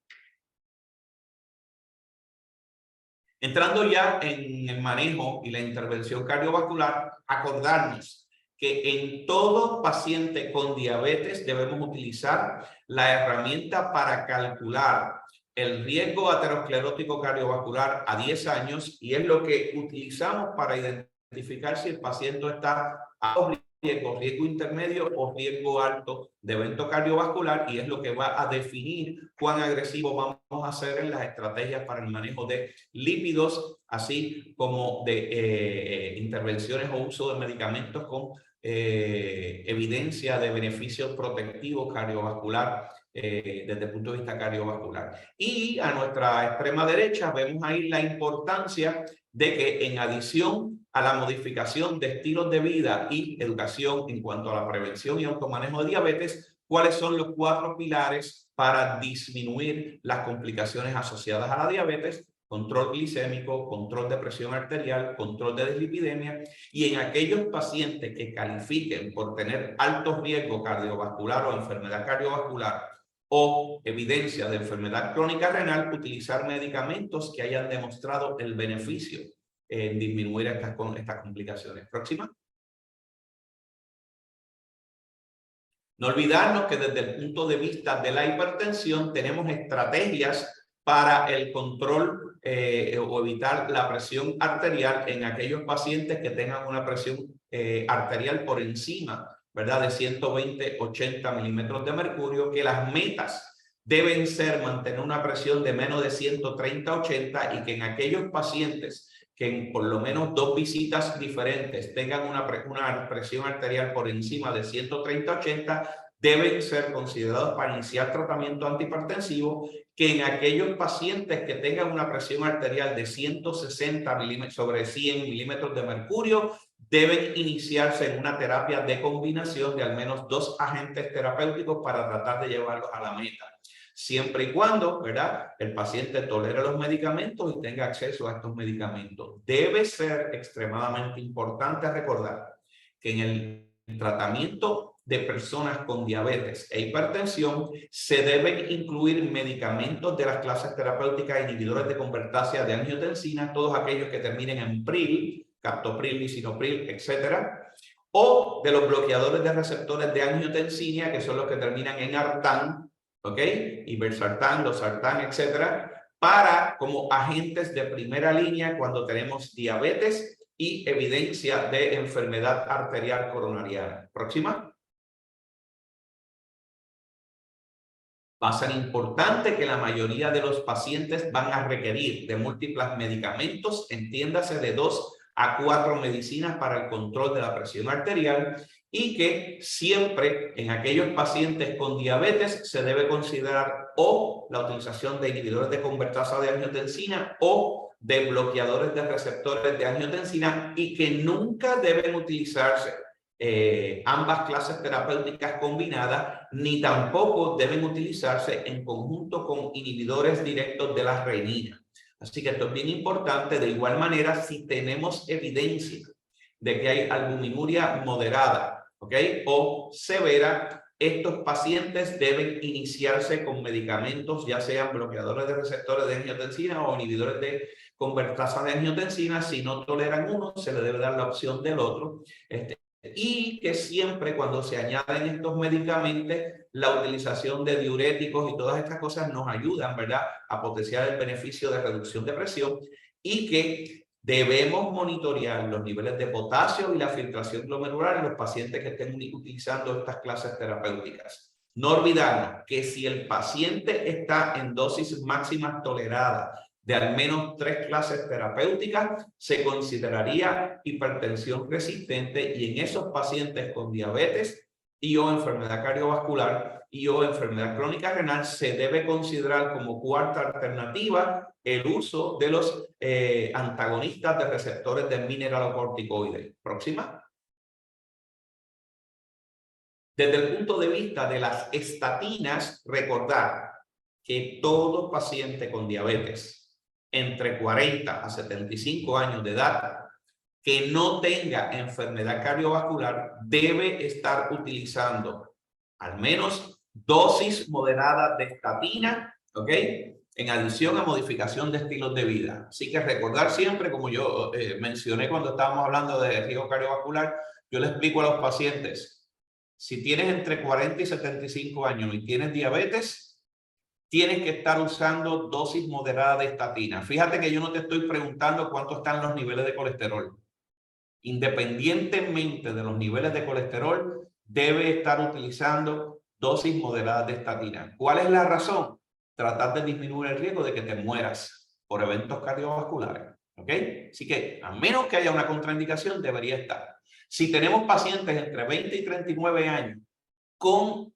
Entrando ya en el manejo y la intervención cardiovascular, acordarnos que en todo paciente con diabetes debemos utilizar la herramienta para calcular el riesgo aterosclerótico cardiovascular a 10 años y es lo que utilizamos para identificar si el paciente está a riesgo intermedio o riesgo alto de evento cardiovascular y es lo que va a definir cuán agresivo vamos a hacer en las estrategias para el manejo de lípidos, así como de intervenciones o uso de medicamentos con evidencia de beneficios protectivos cardiovascular desde el punto de vista cardiovascular. Y a nuestra extrema derecha vemos ahí la importancia de que en adición a la modificación de estilos de vida y educación en cuanto a la prevención y automanejo de diabetes, cuáles son los 4 pilares para disminuir las complicaciones asociadas a la diabetes: control glicémico, control de presión arterial, control de dislipidemia, y en aquellos pacientes que califiquen por tener alto riesgo cardiovascular o enfermedad cardiovascular o evidencia de enfermedad crónica renal, utilizar medicamentos que hayan demostrado el beneficio en disminuir estas complicaciones. Próxima. No olvidarnos que desde el punto de vista de la hipertensión tenemos estrategias para el control o evitar la presión arterial en aquellos pacientes que tengan una presión arterial por encima, ¿verdad?, de 120-80 milímetros de mercurio, que las metas deben ser mantener una presión de menos de 130-80 y que en aquellos pacientes que en por lo menos 2 visitas diferentes tengan una presión arterial por encima de 130-80 deben ser considerados para iniciar tratamiento antihipertensivo, que en aquellos pacientes que tengan una presión arterial de 160 milímetros sobre 100 milímetros de mercurio, deben iniciarse en una terapia de combinación de al menos 2 agentes terapéuticos para tratar de llevarlos a la meta. Siempre y cuando, ¿verdad?, el paciente tolere los medicamentos y tenga acceso a estos medicamentos. Debe ser extremadamente importante recordar que en el tratamiento de personas con diabetes e hipertensión se deben incluir medicamentos de las clases terapéuticas inhibidores de convertasa de angiotensina, todos aquellos que terminen en pril, captopril, lisinopril, etcétera, o de los bloqueadores de receptores de angiotensina, que son los que terminan en artán, ¿ok? Ibersartán, losartán, etcétera, para como agentes de primera línea cuando tenemos diabetes y evidencia de enfermedad arterial coronariana. Próxima. Va a ser importante que la mayoría de los pacientes van a requerir de múltiples medicamentos, entiéndase de 2 a 4 medicinas para el control de la presión arterial, y que siempre en aquellos pacientes con diabetes se debe considerar o la utilización de inhibidores de convertasa de angiotensina o de bloqueadores de receptores de angiotensina, y que nunca deben utilizarse ambas clases terapéuticas combinadas, ni tampoco deben utilizarse en conjunto con inhibidores directos de la renina. Así que esto es bien importante. De igual manera, si tenemos evidencia de que hay albuminuria moderada, ¿ok?, o severa, estos pacientes deben iniciarse con medicamentos, ya sean bloqueadores de receptores de angiotensina o inhibidores de convertasa de angiotensina. Si no toleran uno, se le debe dar la opción del otro. Y que siempre cuando se añaden estos medicamentos, la utilización de diuréticos y todas estas cosas nos ayudan, ¿verdad?, a potenciar el beneficio de reducción de presión, y que debemos monitorear los niveles de potasio y la filtración glomerular en los pacientes que estén utilizando estas clases terapéuticas. No olvidarnos que si el paciente está en dosis máximas toleradas de al menos 3 clases terapéuticas, se consideraría hipertensión resistente, y en esos pacientes con diabetes y o enfermedad cardiovascular y o enfermedad crónica renal se debe considerar como cuarta alternativa el uso de los antagonistas de receptores de mineralocorticoides. Próxima. Desde el punto de vista de las estatinas, recordar que todo paciente con diabetes entre 40 a 75 años de edad que no tenga enfermedad cardiovascular debe estar utilizando al menos dosis moderadas de estatina, ¿ok?, en adición a modificación de estilos de vida. Así que recordar siempre, como yo mencioné cuando estábamos hablando de riesgo cardiovascular, yo le explico a los pacientes, si tienes entre 40 y 75 años y tienes diabetes, tienes que estar usando dosis moderadas de estatina. Fíjate que yo no te estoy preguntando cuánto están los niveles de colesterol. Independientemente de los niveles de colesterol, debe estar utilizando dosis moderadas de estatina. ¿Cuál es la razón? Tratar de disminuir el riesgo de que te mueras por eventos cardiovasculares. ¿Ok? Así que, a menos que haya una contraindicación, debería estar. Si tenemos pacientes entre 20 y 39 años con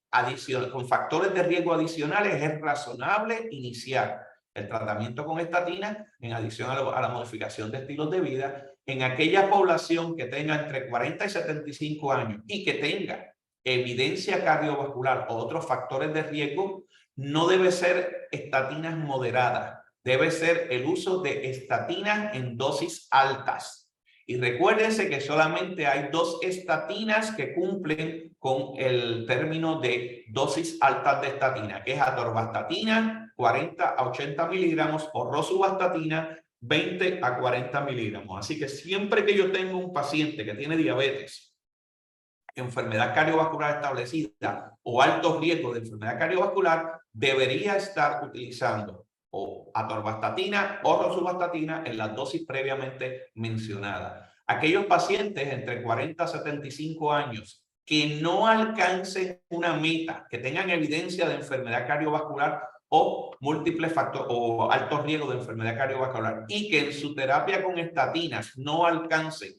factores de riesgo adicionales, es razonable iniciar el tratamiento con estatina en adición a la modificación de estilos de vida. En aquella población que tenga entre 40 y 75 años y que tenga evidencia cardiovascular o otros factores de riesgo, no debe ser estatinas moderadas, debe ser el uso de estatinas en dosis altas. Y recuérdense que solamente hay 2 estatinas que cumplen con el término de dosis altas de estatina, que es atorvastatina, 40 a 80 miligramos, o rosuvastatina, 20 a 40 miligramos. Así que siempre que yo tengo un paciente que tiene diabetes, enfermedad cardiovascular establecida o alto riesgo de enfermedad cardiovascular, debería estar utilizando o atorvastatina o rosuvastatina en las dosis previamente mencionadas. Aquellos pacientes entre 40 a 75 años que no alcancen una meta, que tengan evidencia de enfermedad cardiovascular o múltiples factores o alto riesgo de enfermedad cardiovascular, y que en su terapia con estatinas no alcancen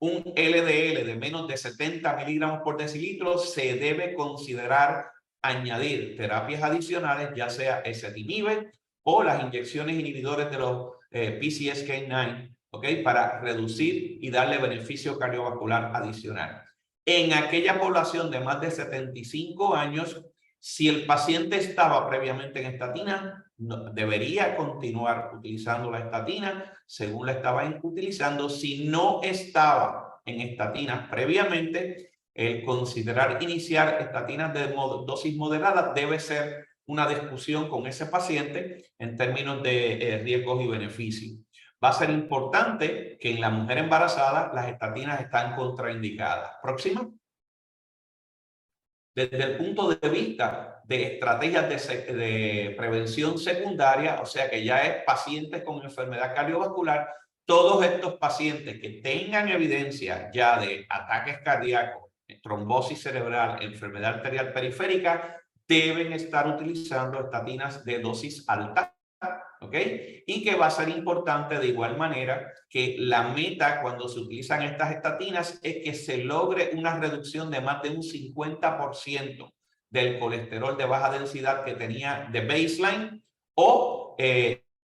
un LDL de menos de 70 miligramos por decilitro, se debe considerar añadir terapias adicionales, ya sea ezetimibe o las inyecciones inhibidores de los PCSK9, ¿ok? Para reducir y darle beneficio cardiovascular adicional. En aquella población de más de 75 años, si el paciente estaba previamente en estatina, debería continuar utilizando la estatina según la estaba utilizando. Si no estaba en estatinas previamente, el considerar iniciar estatinas de dosis moderada debe ser una discusión con ese paciente en términos de riesgos y beneficios. Va a ser importante que en la mujer embarazada las estatinas están contraindicadas. Próxima. Desde el punto de vista de estrategias de prevención secundaria, o sea que ya es pacientes con enfermedad cardiovascular, todos estos pacientes que tengan evidencia ya de ataques cardíacos, trombosis cerebral, enfermedad arterial periférica, deben estar utilizando estatinas de dosis alta, ¿ok? Y que va a ser importante de igual manera que la meta cuando se utilizan estas estatinas es que se logre una reducción de más de un 50% del colesterol de baja densidad que tenía de baseline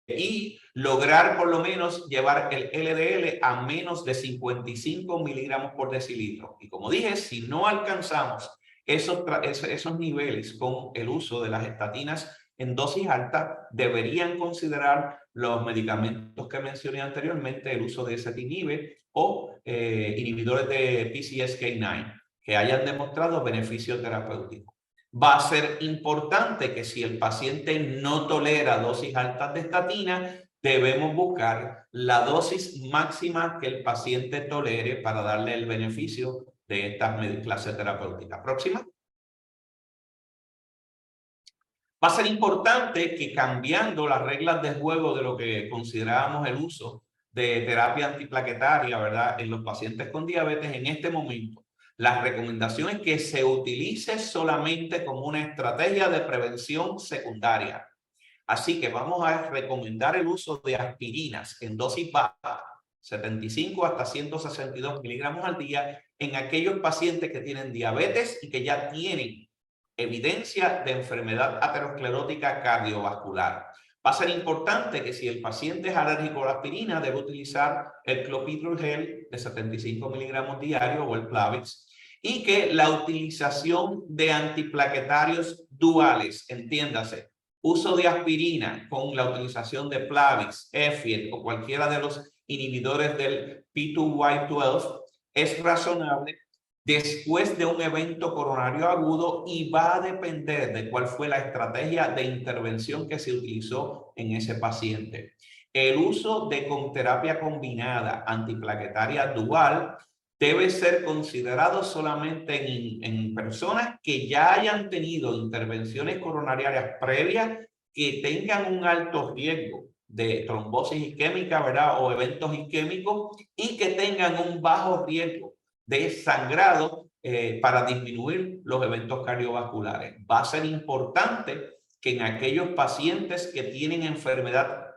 y lograr por lo menos llevar el LDL a menos de 55 miligramos por decilitro. Y como dije, si no alcanzamos esos niveles con el uso de las estatinas en dosis alta, deberían considerar los medicamentos que mencioné anteriormente, el uso de ezetimibe o inhibidores de PCSK9 que hayan demostrado beneficio terapéutico. Va a ser importante que si el paciente no tolera dosis altas de estatina, debemos buscar la dosis máxima que el paciente tolere para darle el beneficio de estas clases terapéuticas. Próxima. Va a ser importante que cambiando las reglas de juego de lo que considerábamos el uso de terapia antiplaquetaria, ¿verdad? En los pacientes con diabetes, en este momento, la recomendación es que se utilice solamente como una estrategia de prevención secundaria. Así que vamos a recomendar el uso de aspirinas en dosis baja, 75 hasta 162 miligramos al día, en aquellos pacientes que tienen diabetes y que ya tienen evidencia de enfermedad aterosclerótica cardiovascular. Va a ser importante que si el paciente es alérgico a la aspirina, debe utilizar el clopidogrel gel de 75 miligramos diarios o el Plavix, y que la utilización de antiplaquetarios duales, entiéndase, uso de aspirina con la utilización de Plavix, Effiet o cualquiera de los inhibidores del P2Y12 es razonable después de un evento coronario agudo y va a depender de cuál fue la estrategia de intervención que se utilizó en ese paciente. El uso de terapia combinada antiplaquetaria dual debe ser considerado solamente en personas que ya hayan tenido intervenciones coronarias previas, que tengan un alto riesgo de trombosis isquémica, ¿verdad? O eventos isquémicos, y que tengan un bajo riesgo de sangrado para disminuir los eventos cardiovasculares. Va a ser importante que en aquellos pacientes que tienen enfermedad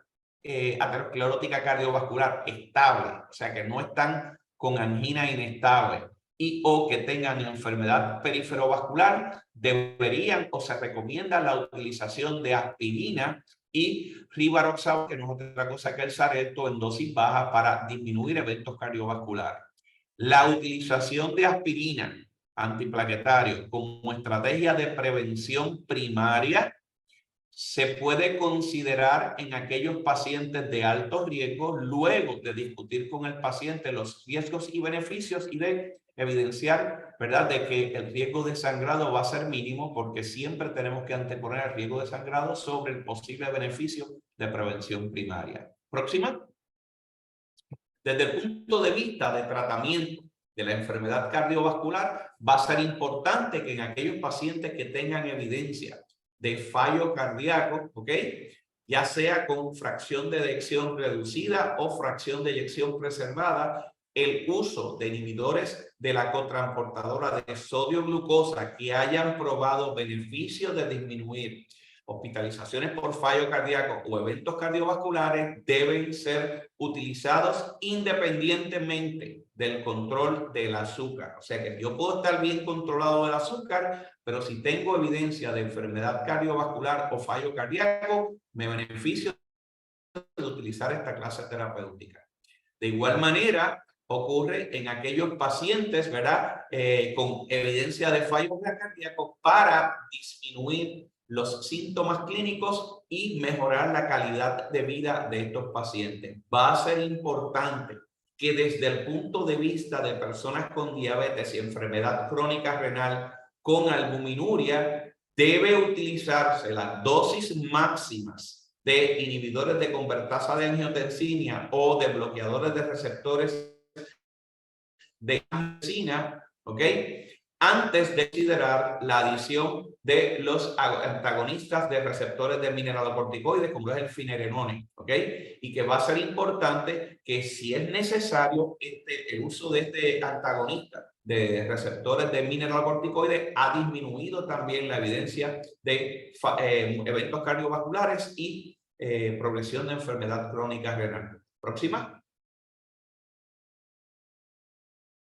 aterosclerótica cardiovascular estable, o sea que no están con angina inestable o que tengan enfermedad periferovascular, deberían o se recomienda la utilización de aspirina y rivaroxaban, que no es otra cosa que el Xarelto, en dosis baja para disminuir eventos cardiovasculares. La utilización de aspirina antiplaquetario como estrategia de prevención primaria se puede considerar en aquellos pacientes de alto riesgo, luego de discutir con el paciente los riesgos y beneficios y de evidenciar, ¿verdad?, de que el riesgo de sangrado va a ser mínimo, porque siempre tenemos que anteponer el riesgo de sangrado sobre el posible beneficio de prevención primaria. Próxima. Desde el punto de vista de tratamiento de la enfermedad cardiovascular, va a ser importante que en aquellos pacientes que tengan evidencia de fallo cardíaco, ¿ok?, ya sea con fracción de eyección reducida o fracción de eyección preservada, el uso de inhibidores de la cotransportadora de sodio-glucosa que hayan probado beneficios de disminuir hospitalizaciones por fallo cardíaco o eventos cardiovasculares deben ser utilizados independientemente del control del azúcar. O sea que yo puedo estar bien controlado del azúcar, pero si tengo evidencia de enfermedad cardiovascular o fallo cardíaco, me beneficio de utilizar esta clase terapéutica. De igual manera, ocurre en aquellos pacientes, ¿verdad? Con evidencia de fallo cardíaco para disminuir los síntomas clínicos y mejorar la calidad de vida de estos pacientes. Va a ser importante que desde el punto de vista de personas con diabetes y enfermedad crónica renal con albuminuria, debe utilizarse las dosis máximas de inhibidores de convertasa de angiotensina o de bloqueadores de receptores de angiotensina, ¿ok? Antes de considerar la adición de los antagonistas de receptores de mineralocorticoides, como es el finerenone, ¿ok? Y que va a ser importante que si es necesario, el uso de este antagonista de receptores de mineralocorticoides ha disminuido también la evidencia de eventos cardiovasculares y progresión de enfermedad crónica renal. Próxima.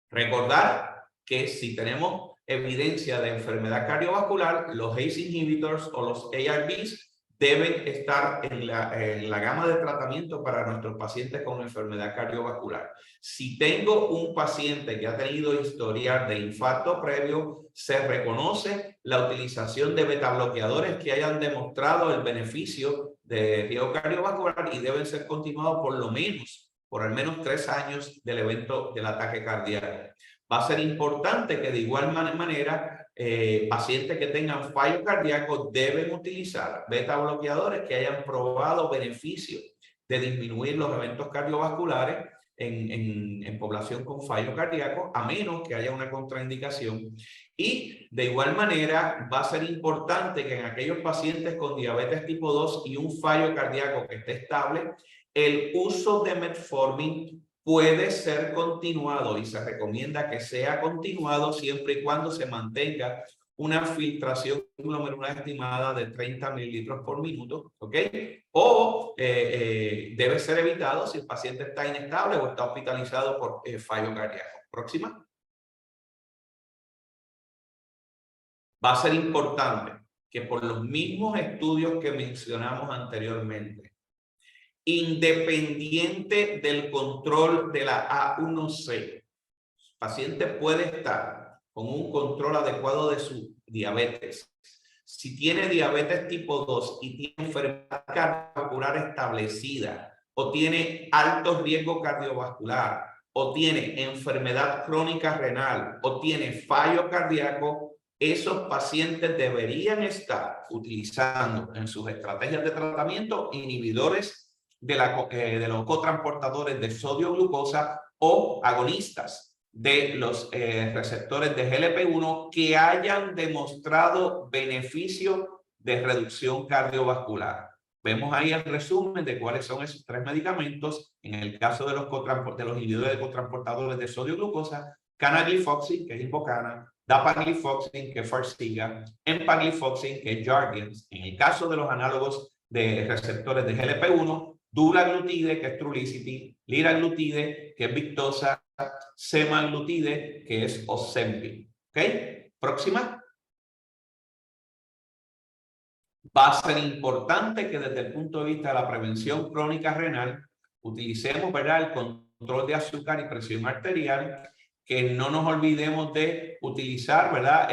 Recordar que si tenemos evidencia de enfermedad cardiovascular, los ACE inhibitors o los ARBs deben estar en la gama de tratamiento para nuestros pacientes con enfermedad cardiovascular. Si tengo un paciente que ha tenido historial de infarto previo, se reconoce la utilización de betabloqueadores que hayan demostrado el beneficio de riesgo cardiovascular y deben ser continuados por al menos 3 años del evento del ataque cardíaco. Va a ser importante que de igual manera pacientes que tengan fallo cardíaco deben utilizar beta bloqueadores que hayan probado beneficios de disminuir los eventos cardiovasculares en población con fallo cardíaco, a menos que haya una contraindicación. Y de igual manera va a ser importante que en aquellos pacientes con diabetes tipo 2 y un fallo cardíaco que esté estable, el uso de metformin puede ser continuado y se recomienda que sea continuado siempre y cuando se mantenga una filtración glomerular estimada de 30 mililitros por minuto, ¿ok? O debe ser evitado si el paciente está inestable o está hospitalizado por fallo cardíaco. Próxima. Va a ser importante que por los mismos estudios que mencionamos anteriormente, independiente del control de la A1C, el paciente puede estar con un control adecuado de su diabetes. Si tiene diabetes tipo 2 y tiene enfermedad cardiovascular establecida, o tiene alto riesgo cardiovascular, o tiene enfermedad crónica renal, o tiene fallo cardíaco, esos pacientes deberían estar utilizando en sus estrategias de tratamiento inhibidores de los cotransportadores de sodio-glucosa o agonistas de los receptores de GLP-1 que hayan demostrado beneficio de reducción cardiovascular. Vemos ahí el resumen de cuáles son esos 3 medicamentos. En el caso de los inhibidores de cotransportadores de sodio-glucosa, canaglifoxin, que es Invokana, dapaglifoxin, que es Farxiga, empaglifoxin, que es Jardiance. En el caso de los análogos de receptores de GLP-1, dulaglutide, que es Trulicity, liraglutide, que es Victoza, semaglutide, que es Ozempic. ¿Ok? Próxima. Va a ser importante que desde el punto de vista de la prevención crónica renal utilicemos, ¿verdad?, el control de azúcar y presión arterial, que no nos olvidemos de utilizar, ¿verdad?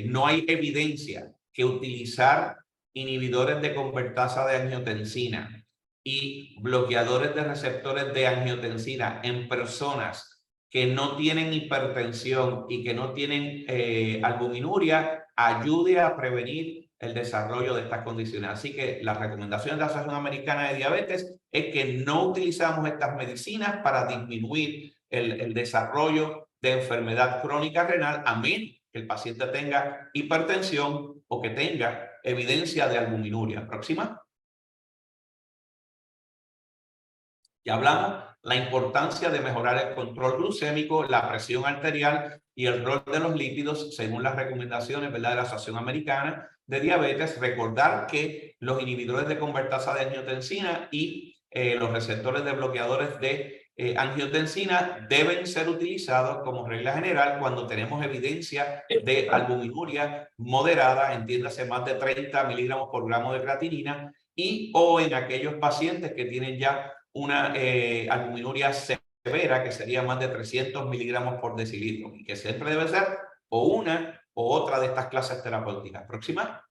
No hay evidencia que utilizar inhibidores de convertasa de angiotensina y bloqueadores de receptores de angiotensina en personas que no tienen hipertensión y que no tienen albuminuria ayude a prevenir el desarrollo de estas condiciones. Así que la recomendación de la Asociación Americana de Diabetes es que no utilizamos estas medicinas para disminuir el desarrollo de enfermedad crónica renal, a menos que el paciente tenga hipertensión o que tenga evidencia de albuminuria. Próxima. Ya hablamos la importancia de mejorar el control glucémico, la presión arterial y el rol de los lípidos según las recomendaciones, ¿verdad?, de la Asociación Americana. de diabetes, recordar que los inhibidores de convertasa de angiotensina y los receptores de bloqueadores de angiotensina deben ser utilizados como regla general cuando tenemos evidencia de albuminuria moderada, entiéndase más de 30 miligramos por gramo de creatinina, y o en aquellos pacientes que tienen ya una albuminuria severa, que sería más de 300 miligramos por decilitro, y que siempre debe ser o una o otra de estas clases terapéuticas. Próxima.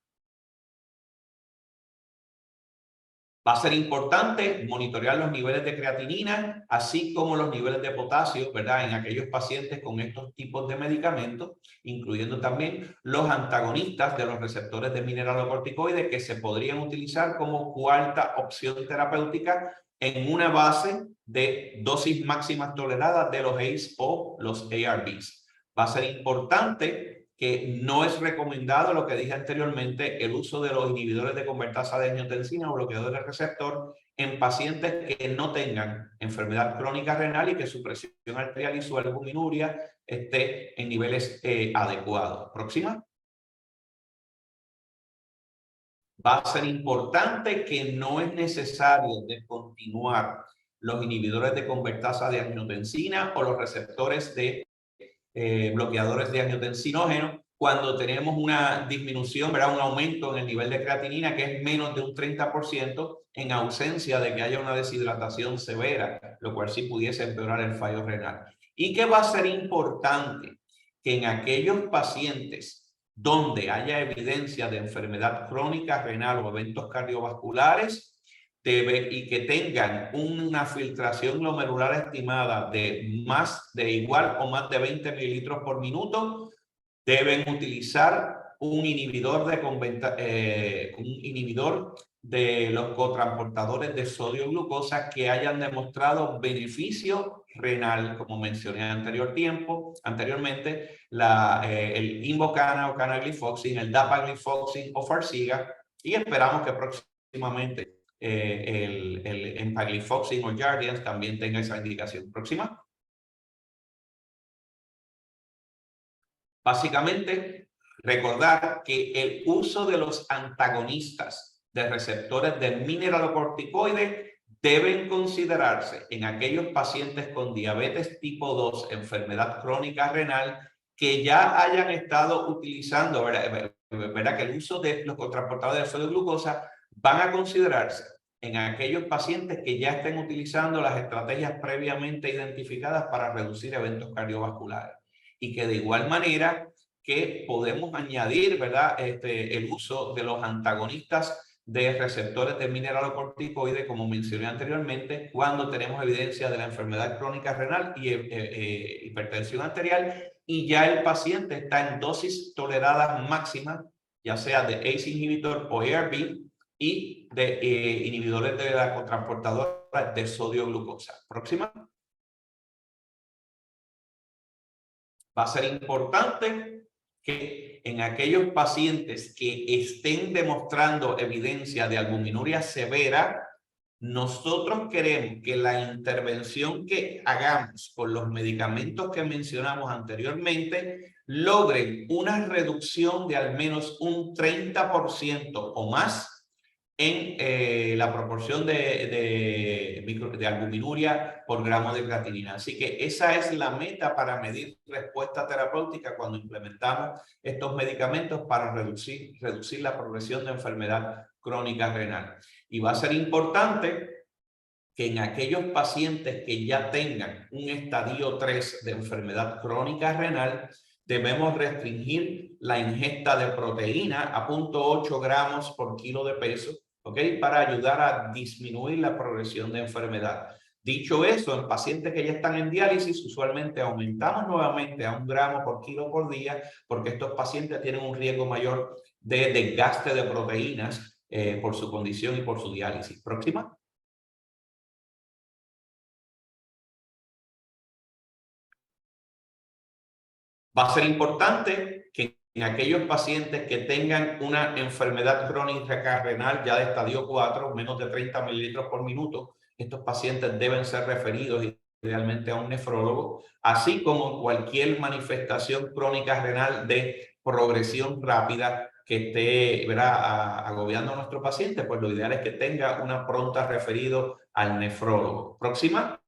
Va a ser importante monitorear los niveles de creatinina, así como los niveles de potasio, ¿verdad? En aquellos pacientes con estos tipos de medicamentos, incluyendo también los antagonistas de los receptores de mineralocorticoides que se podrían utilizar como cuarta opción terapéutica en una base de dosis máximas toleradas de los ACE o los ARBs. Va a ser importante que no es recomendado, lo que dije anteriormente, el uso de los inhibidores de convertasa de angiotensina o bloqueadores de receptor en pacientes que no tengan enfermedad crónica renal y que su presión arterial y su albuminuria esté en niveles adecuados. Próxima. Va a ser importante que no es necesario descontinuar los inhibidores de convertasa de angiotensina o los receptores de bloqueadores de angiotensinógeno cuando tenemos una disminución, ¿verdad? Un aumento en el nivel de creatinina que es menos de un 30% en ausencia de que haya una deshidratación severa, lo cual sí pudiese empeorar el fallo renal. Y que va a ser importante que en aquellos pacientes donde haya evidencia de enfermedad crónica renal o eventos cardiovasculares, y que tengan una filtración glomerular estimada de igual o más de 20 mililitros por minuto, deben utilizar un inhibidor de los cotransportadores de sodio glucosa que hayan demostrado beneficio renal, como mencioné anteriormente, el Invokana o canaglifoxin, el dapaglifoxin o Farxiga, y esperamos que próximamente el empaglifoxin o Jardiance también tenga esa indicación. Próxima. Básicamente, recordar que el uso de los antagonistas de receptores de mineralocorticoides deben considerarse en aquellos pacientes con diabetes tipo 2, enfermedad crónica renal, que ya hayan estado utilizando, ¿verdad? Que el uso de los cotransportadores de sodio glucosa van a considerarse en aquellos pacientes que ya estén utilizando las estrategias previamente identificadas para reducir eventos cardiovasculares. Y que de igual manera que podemos añadir, ¿verdad? El uso de los antagonistas de receptores de mineralocorticoides, como mencioné anteriormente, cuando tenemos evidencia de la enfermedad crónica renal y hipertensión arterial, y ya el paciente está en dosis toleradas máximas, ya sea de ACE inhibitor o ARB, y de inhibidores de la cotransportadora de sodio glucosa. Próxima. Va a ser importante que en aquellos pacientes que estén demostrando evidencia de albuminuria severa, nosotros queremos que la intervención que hagamos con los medicamentos que mencionamos anteriormente logren una reducción de al menos un 30% o más en la proporción de albuminuria por gramo de creatinina. Así que esa es la meta para medir respuesta terapéutica cuando implementamos estos medicamentos para reducir la progresión de enfermedad crónica renal. Y va a ser importante que en aquellos pacientes que ya tengan un estadio 3 de enfermedad crónica renal, debemos restringir la ingesta de proteína a 0.8 gramos por kilo de peso, ¿ok? Para ayudar a disminuir la progresión de enfermedad. Dicho eso, en pacientes que ya están en diálisis, usualmente aumentamos nuevamente a 1 gramo por kilo por día, porque estos pacientes tienen un riesgo mayor de desgaste de proteínas por su condición y por su diálisis. Próxima. Va a ser importante que en aquellos pacientes que tengan una enfermedad crónica renal ya de estadio 4, menos de 30 mililitros por minuto, estos pacientes deben ser referidos idealmente a un nefrólogo, así como cualquier manifestación crónica renal de progresión rápida que esté, ¿verdad?, agobiando a nuestro paciente, pues lo ideal es que tenga una pronta referido al nefrólogo. Próxima.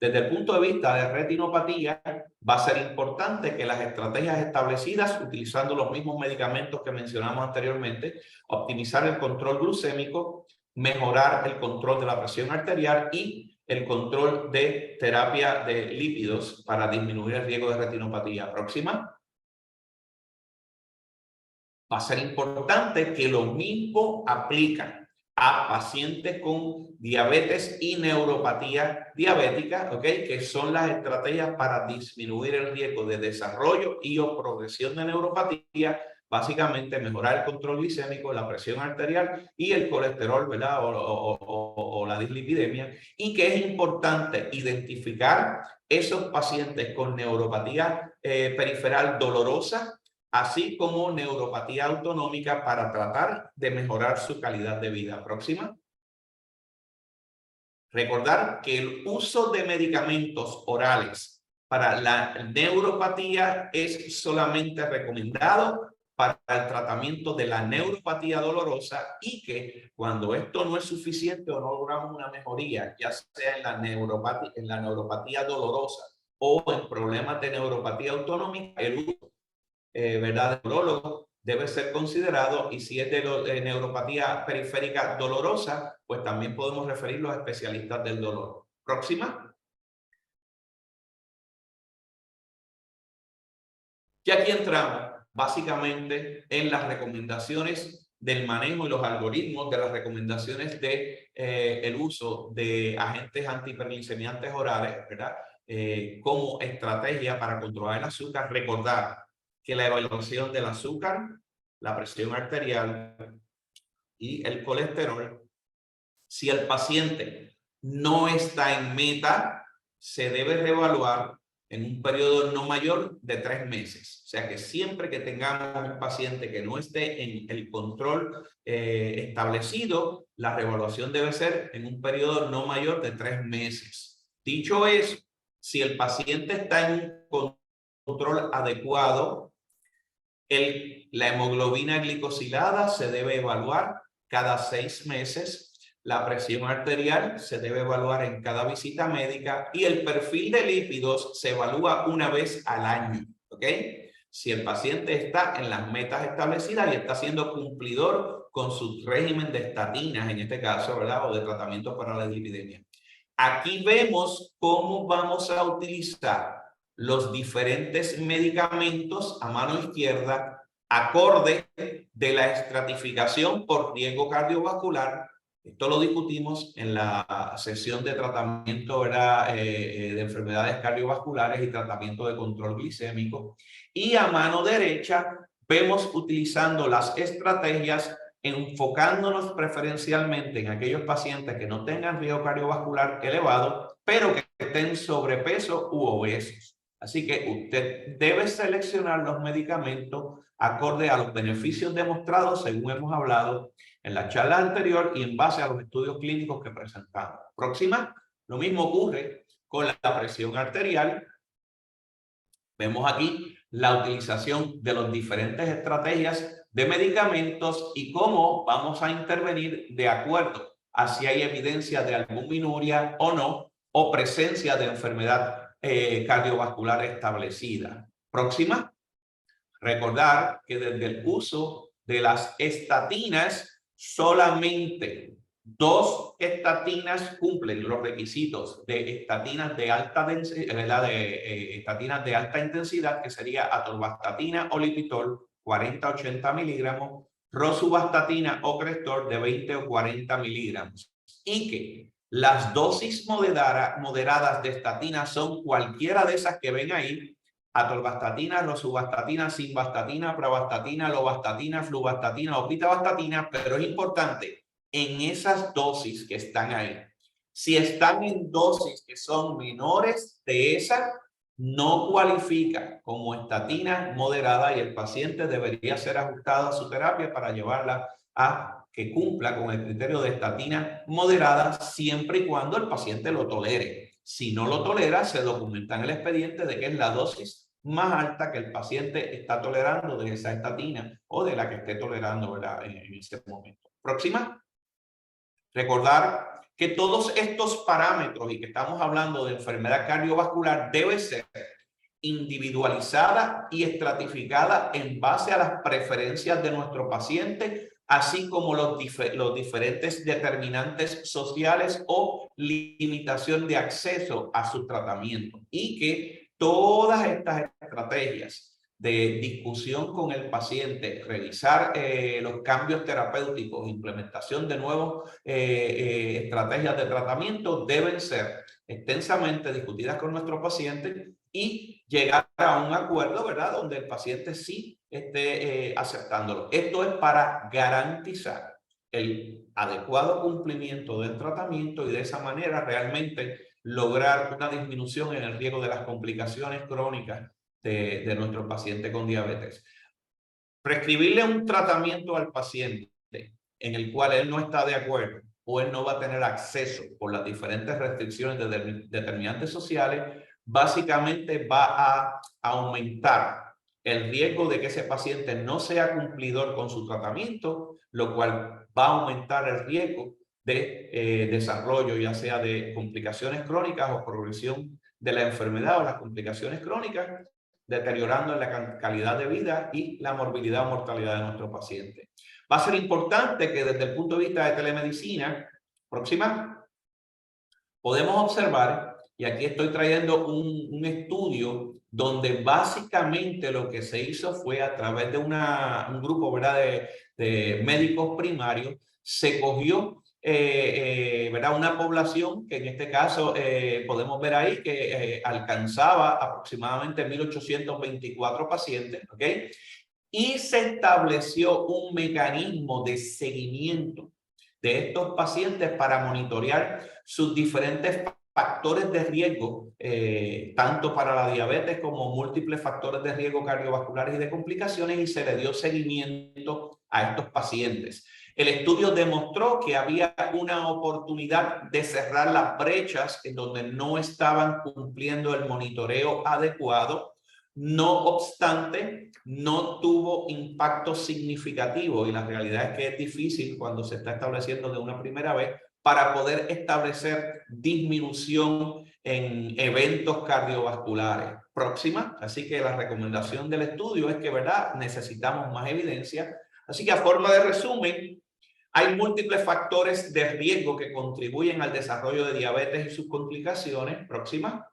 Desde el punto de vista de retinopatía, va a ser importante que las estrategias establecidas, utilizando los mismos medicamentos que mencionamos anteriormente, optimizar el control glucémico, mejorar el control de la presión arterial y el control de terapia de lípidos para disminuir el riesgo de retinopatía. Próxima. Va a ser importante que lo mismo aplica a pacientes con diabetes y neuropatía diabética, ¿ok? Que son las estrategias para disminuir el riesgo de desarrollo y o progresión de neuropatía, básicamente mejorar el control glicémico, la presión arterial y el colesterol, ¿verdad? O la dislipidemia, y que es importante identificar esos pacientes con neuropatía periferal dolorosa, así como neuropatía autonómica para tratar de mejorar su calidad de vida. Próxima. Recordar que el uso de medicamentos orales para la neuropatía es solamente recomendado para el tratamiento de la neuropatía dolorosa y que cuando esto no es suficiente o no logramos una mejoría, ya sea en la neuropatía dolorosa o en problemas de neuropatía autonómica, el uso ¿verdad?, de neurólogo debe ser considerado, y si es de neuropatía periférica dolorosa, pues también podemos referirlo a especialistas del dolor. Próxima. Y aquí entramos básicamente en las recomendaciones del manejo y los algoritmos de las recomendaciones de el uso de agentes antihiperglicemiantes orales, ¿verdad? Como estrategia para controlar el azúcar. Recordar que la evaluación del azúcar, la presión arterial y el colesterol, si el paciente no está en meta, se debe reevaluar en un periodo no mayor de 3 meses. O sea que siempre que tengamos un paciente que no esté en el control establecido, la reevaluación debe ser en un periodo no mayor de 3 meses. Dicho eso, si el paciente está en un control adecuado, la hemoglobina glicosilada se debe evaluar cada 6 meses, la presión arterial se debe evaluar en cada visita médica y el perfil de lípidos se evalúa una vez al año, ¿ok? Si el paciente está en las metas establecidas y está siendo cumplidor con su régimen de estatinas, en este caso, ¿verdad?, o de tratamiento para la dislipidemia. Aquí vemos cómo vamos a utilizar los diferentes medicamentos a mano izquierda acorde de la estratificación por riesgo cardiovascular. Esto lo discutimos en la sesión de tratamiento, ¿verdad?, de enfermedades cardiovasculares y tratamiento de control glicémico. Y a mano derecha vemos utilizando las estrategias enfocándonos preferencialmente en aquellos pacientes que no tengan riesgo cardiovascular elevado, pero que estén sobrepeso u obesos. Así que usted debe seleccionar los medicamentos acorde a los beneficios demostrados, según hemos hablado en la charla anterior y en base a los estudios clínicos que presentamos. Próxima. Lo mismo ocurre con la presión arterial. Vemos aquí la utilización de las diferentes estrategias de medicamentos y cómo vamos a intervenir de acuerdo a si hay evidencia de albuminuria o no, o presencia de enfermedad cardiovascular establecida. Próxima. Recordar que desde el uso de las estatinas, solamente 2 estatinas cumplen los requisitos de estatinas de alta densidad, estatinas de alta intensidad, que sería atorvastatina o Lipitor 40-80 miligramos, rosuvastatina o Crestor de 20 o 40 miligramos. Y que las dosis moderadas de estatina son cualquiera de esas que ven ahí: atorvastatina, rosuvastatina, simvastatina, pravastatina, lovastatina, fluvastatina o pitavastatina. Pero es importante, en esas dosis que están ahí, si están en dosis que son menores de esa, no cualifica como estatina moderada y el paciente debería ser ajustado a su terapia para llevarla a que cumpla con el criterio de estatina moderada, siempre y cuando el paciente lo tolere. Si no lo tolera, se documenta en el expediente de que es la dosis más alta que el paciente está tolerando de esa estatina o de la que esté tolerando, ¿verdad? En ese momento. Próxima. Recordar que todos estos parámetros y que estamos hablando de enfermedad cardiovascular debe ser individualizada y estratificada en base a las preferencias de nuestro paciente, así como los diferentes determinantes sociales o limitación de acceso a su tratamiento. Y que todas estas estrategias de discusión con el paciente, revisar los cambios terapéuticos, implementación de nuevas estrategias de tratamiento deben ser extensamente discutidas con nuestro paciente y llegar a un acuerdo, ¿verdad? Donde el paciente sí esté aceptándolo. Esto es para garantizar el adecuado cumplimiento del tratamiento y de esa manera realmente lograr una disminución en el riesgo de las complicaciones crónicas de nuestro paciente con diabetes. Prescribirle un tratamiento al paciente en el cual él no está de acuerdo o él no va a tener acceso por las diferentes restricciones de determinantes sociales, básicamente va a aumentar el riesgo de que ese paciente no sea cumplidor con su tratamiento, lo cual va a aumentar el riesgo de desarrollo, ya sea de complicaciones crónicas o progresión de la enfermedad o las complicaciones crónicas, deteriorando la calidad de vida y la morbilidad o mortalidad de nuestro paciente. Va a ser importante que desde el punto de vista de telemedicina, próxima, podemos observar, y aquí estoy trayendo un estudio donde básicamente lo que se hizo fue a través de un grupo, ¿verdad?, de médicos primarios, se cogió ¿verdad?, una población que en este caso podemos ver ahí que alcanzaba aproximadamente 1.824 pacientes, ¿ok? Y se estableció un mecanismo de seguimiento de estos pacientes para monitorear sus diferentes factores de riesgo, tanto para la diabetes como múltiples factores de riesgo cardiovasculares y de complicaciones, y se le dio seguimiento a estos pacientes. El estudio demostró que había una oportunidad de cerrar las brechas en donde no estaban cumpliendo el monitoreo adecuado. No obstante, no tuvo impacto significativo, y la realidad es que es difícil cuando se está estableciendo de una primera vez para poder establecer disminución en eventos cardiovasculares. Próxima. Así que la recomendación del estudio es que, ¿verdad?, necesitamos más evidencia. Así que a forma de resumen, hay múltiples factores de riesgo que contribuyen al desarrollo de diabetes y sus complicaciones. Próxima.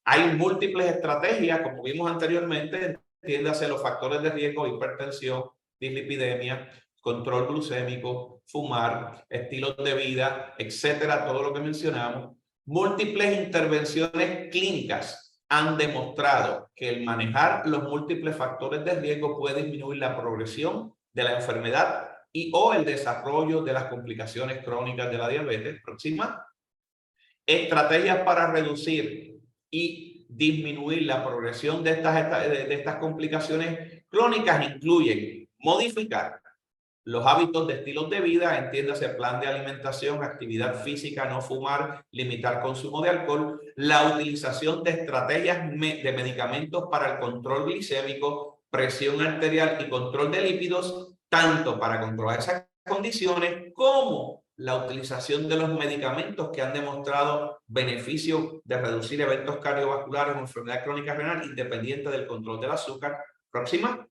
Hay múltiples estrategias, como vimos anteriormente, entiéndase los factores de riesgo: hipertensión, dislipidemia, control glucémico, fumar, estilos de vida, etcétera, todo lo que mencionamos. Múltiples intervenciones clínicas han demostrado que el manejar los múltiples factores de riesgo puede disminuir la progresión de la enfermedad y o el desarrollo de las complicaciones crónicas de la diabetes. Próxima. Estrategias para reducir y disminuir la progresión de estas complicaciones crónicas incluyen modificar los hábitos de estilos de vida, entiéndase plan de alimentación, actividad física, no fumar, limitar consumo de alcohol, la utilización de estrategias de medicamentos para el control glicémico, presión arterial y control de lípidos, tanto para controlar esas condiciones como la utilización de los medicamentos que han demostrado beneficio de reducir eventos cardiovasculares o enfermedad crónica renal independiente del control del azúcar. Próxima.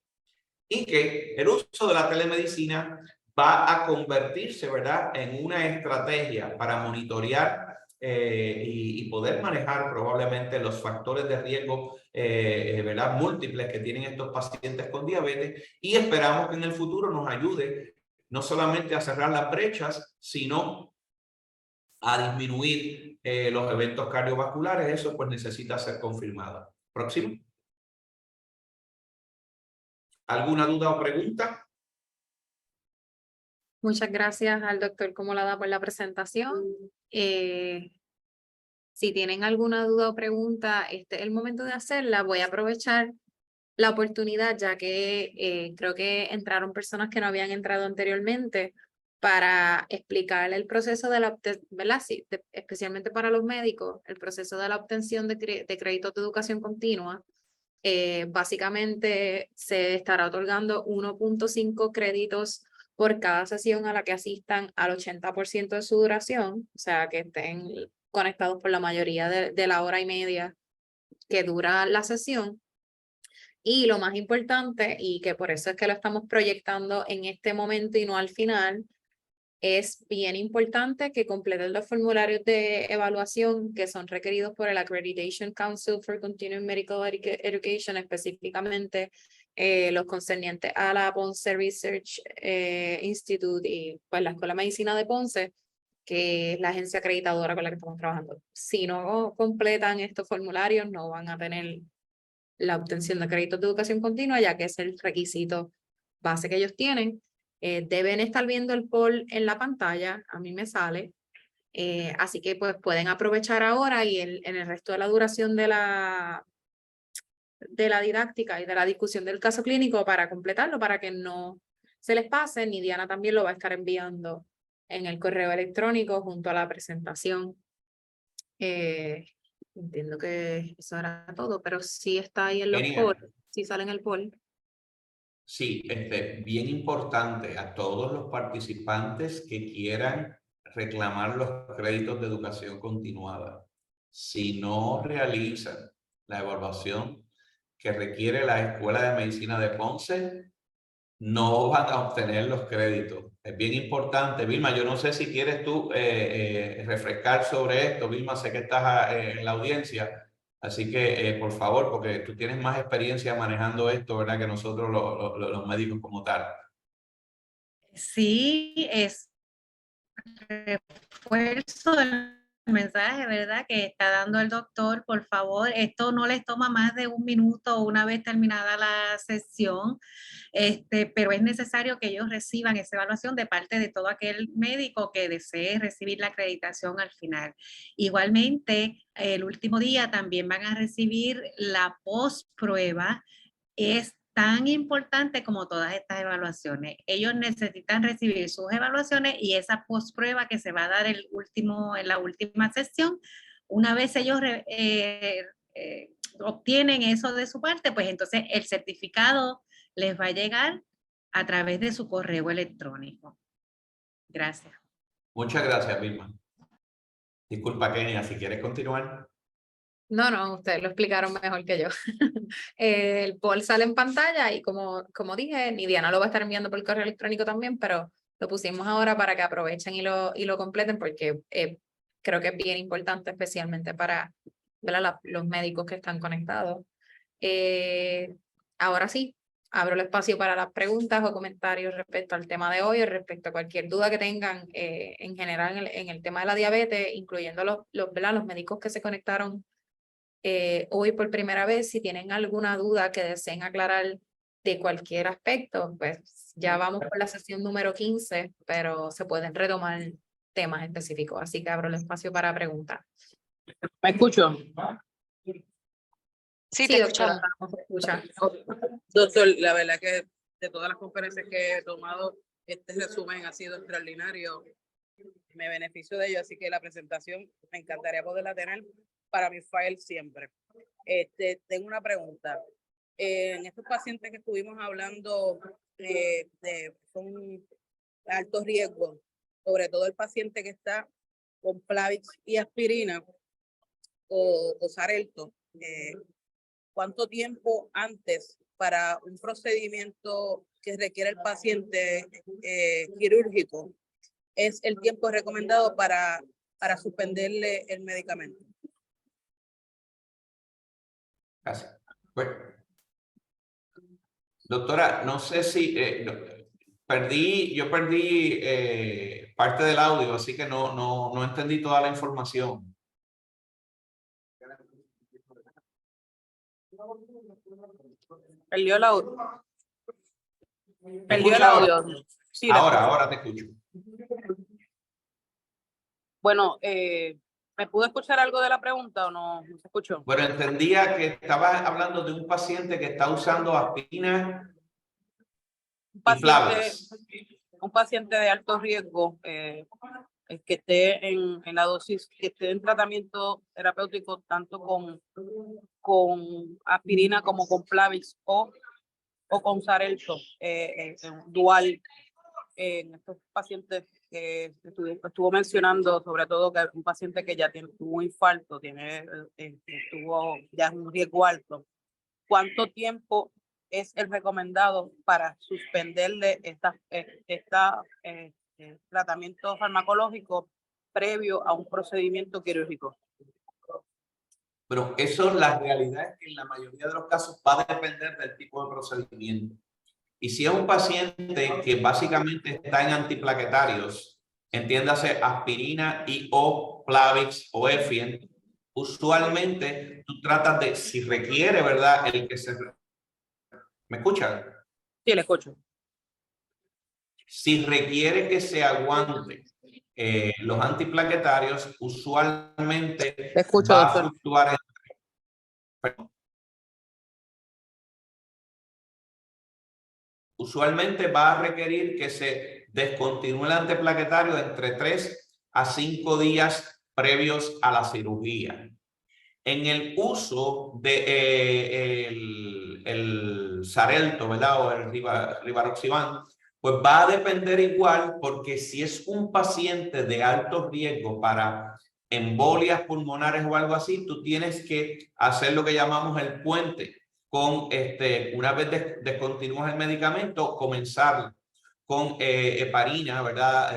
Y que el uso de la telemedicina va a convertirse, ¿verdad?, en una estrategia para monitorear y poder manejar probablemente los factores de riesgo, ¿verdad?, múltiples que tienen estos pacientes con diabetes, y esperamos que en el futuro nos ayude no solamente a cerrar las brechas, sino a disminuir los eventos cardiovasculares. Eso pues necesita ser confirmado. Próximo. ¿Alguna duda o pregunta? Muchas gracias al doctor Comolada por la presentación. Si tienen alguna duda o pregunta, este es el momento de hacerla. Voy a aprovechar la oportunidad, ya que creo que entraron personas que no habían entrado anteriormente, para explicar el proceso de la, ¿verdad? Sí, especialmente para los médicos, el proceso de la obtención de créditos de educación continua. Básicamente se estará otorgando 1.5 créditos por cada sesión a la que asistan al 80% de su duración, o sea, que estén conectados por la mayoría de la hora y media que dura la sesión. Y lo más importante, y que por eso es que lo estamos proyectando en este momento y no al final, es bien importante que completen los formularios de evaluación que son requeridos por el Accreditation Council for Continuing Medical Education, específicamente los concernientes a la Ponce Research Institute y pues la Escuela de Medicina de Ponce, que es la agencia acreditadora con la que estamos trabajando. Si no completan estos formularios, no van a tener la obtención de créditos de educación continua, ya que es el requisito base que ellos tienen. Deben estar viendo el poll en la pantalla, a mí me sale, así que pues pueden aprovechar ahora y en el resto de la duración de la didáctica y de la discusión del caso clínico para completarlo, para que no se les pase, ni Diana también lo va a estar enviando en el correo electrónico junto a la presentación. Entiendo que eso era todo, pero sí está ahí en los polls, sí sale en el poll. Sí, bien importante a todos los participantes que quieran reclamar los créditos de educación continuada. Si no realizan la evaluación que requiere la Escuela de Medicina de Ponce, no van a obtener los créditos. Es bien importante. Vilma, yo no sé si quieres tú refrescar sobre esto. Vilma, sé que estás en la audiencia. Así que, por favor, porque tú tienes más experiencia manejando esto, ¿verdad? Que nosotros los médicos como tal. Sí, es refuerzo el mensaje, ¿verdad? Que está dando el doctor. Por favor, esto no les toma más de 1 minuto una vez terminada la sesión, pero es necesario que ellos reciban esa evaluación de parte de todo aquel médico que desee recibir la acreditación al final. Igualmente, el último día también van a recibir la postprueba. Es tan importante como todas estas evaluaciones. Ellos necesitan recibir sus evaluaciones y esa postprueba que se va a dar en la última sesión. Una vez ellos obtienen eso de su parte, pues entonces el certificado les va a llegar a través de su correo electrónico. Gracias. Muchas gracias, Vilma. Disculpa, Kenia, si quieres continuar. No, ustedes lo explicaron mejor que yo. El poll sale en pantalla y como dije, ni Diana lo va a estar enviando por correo electrónico también, pero lo pusimos ahora para que aprovechen y lo completen porque creo que es bien importante, especialmente para los médicos que están conectados. Ahora sí, abro el espacio para las preguntas o comentarios respecto al tema de hoy o respecto a cualquier duda que tengan en general en el tema de la diabetes, incluyendo los médicos que se conectaron hoy por primera vez. Si tienen alguna duda que deseen aclarar de cualquier aspecto, pues ya vamos por la sesión número 15, pero se pueden retomar temas específicos. Así que abro el espacio para preguntar. ¿Me escucho? Sí, te doctora, escuchamos. vamos a escuchar. Doctor, la verdad que de todas las conferencias que he tomado, este resumen ha sido extraordinario. Me beneficio de ello, así que la presentación me encantaría poderla tener para mi file siempre. Tengo una pregunta. En estos pacientes que estuvimos hablando son alto riesgo, sobre todo el paciente que está con Plavix y aspirina o Xarelto, ¿cuánto tiempo antes para un procedimiento que requiere el paciente quirúrgico es el tiempo recomendado para suspenderle el medicamento? Gracias. Bueno, doctora, no sé si yo perdí parte del audio, así que no entendí toda la información. Perdió el audio. ¿Me Perdió el escucha ahora? audio. Sí, la escucho. Ahora te escucho. Bueno, ¿me pudo escuchar algo de la pregunta o no se escuchó? Bueno, entendía que estabas hablando de un paciente que está usando aspirina y Plavix. Un paciente de alto riesgo que esté en la dosis, que esté en tratamiento terapéutico tanto con aspirina como con Plavix o con Xarelto dual en estos pacientes que estuvo mencionando, sobre todo que un paciente que ya tuvo un infarto, estuvo ya en un riesgo alto. ¿Cuánto tiempo es el recomendado para suspenderle tratamiento farmacológico previo a un procedimiento quirúrgico? Pero eso, la realidad es que en la mayoría de los casos va a depender del tipo de procedimiento. Y si es un paciente que básicamente está en antiplaquetarios, entiéndase aspirina y o Plavix o Effient, usualmente tú tratas de, si requiere, ¿verdad? ¿Me escuchan? Sí, le escucho. Si requiere que se aguante los antiplaquetarios, usualmente Le escucho, va a doctor. fluctuar. Usualmente va a requerir que se descontinúe el antiplaquetario entre 3 a 5 días previos a la cirugía. En el uso de el Xarelto, ¿verdad? O el Rivaroxaban, pues va a depender igual, porque si es un paciente de alto riesgo para embolias pulmonares o algo así, tú tienes que hacer lo que llamamos el puente con una vez descontinúas el medicamento, comenzar con heparina, ¿verdad?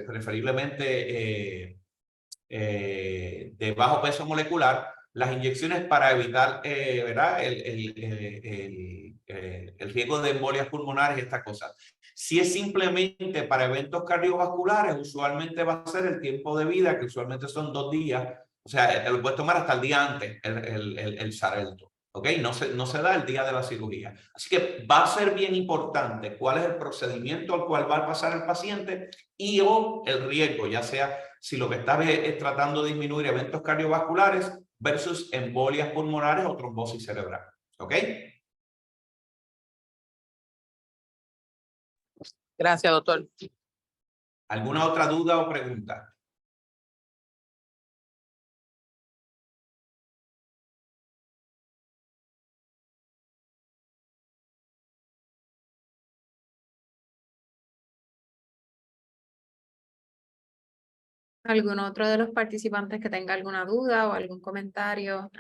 Preferiblemente de bajo peso molecular, las inyecciones para evitar ¿verdad? El riesgo de embolias pulmonares y estas cosas. Si es simplemente para eventos cardiovasculares, usualmente va a ser el tiempo de vida, que usualmente son 2 días. O sea, lo puedes tomar hasta el día antes, el Xarelto. ¿Ok? No se da el día de la cirugía. Así que va a ser bien importante cuál es el procedimiento al cual va a pasar el paciente y o el riesgo, ya sea si lo que está es tratando de disminuir eventos cardiovasculares versus embolias pulmonares o trombosis cerebral. ¿Ok? Gracias, doctor. ¿Alguna otra duda o pregunta? ¿Algún otro de los participantes que tenga alguna duda o algún comentario?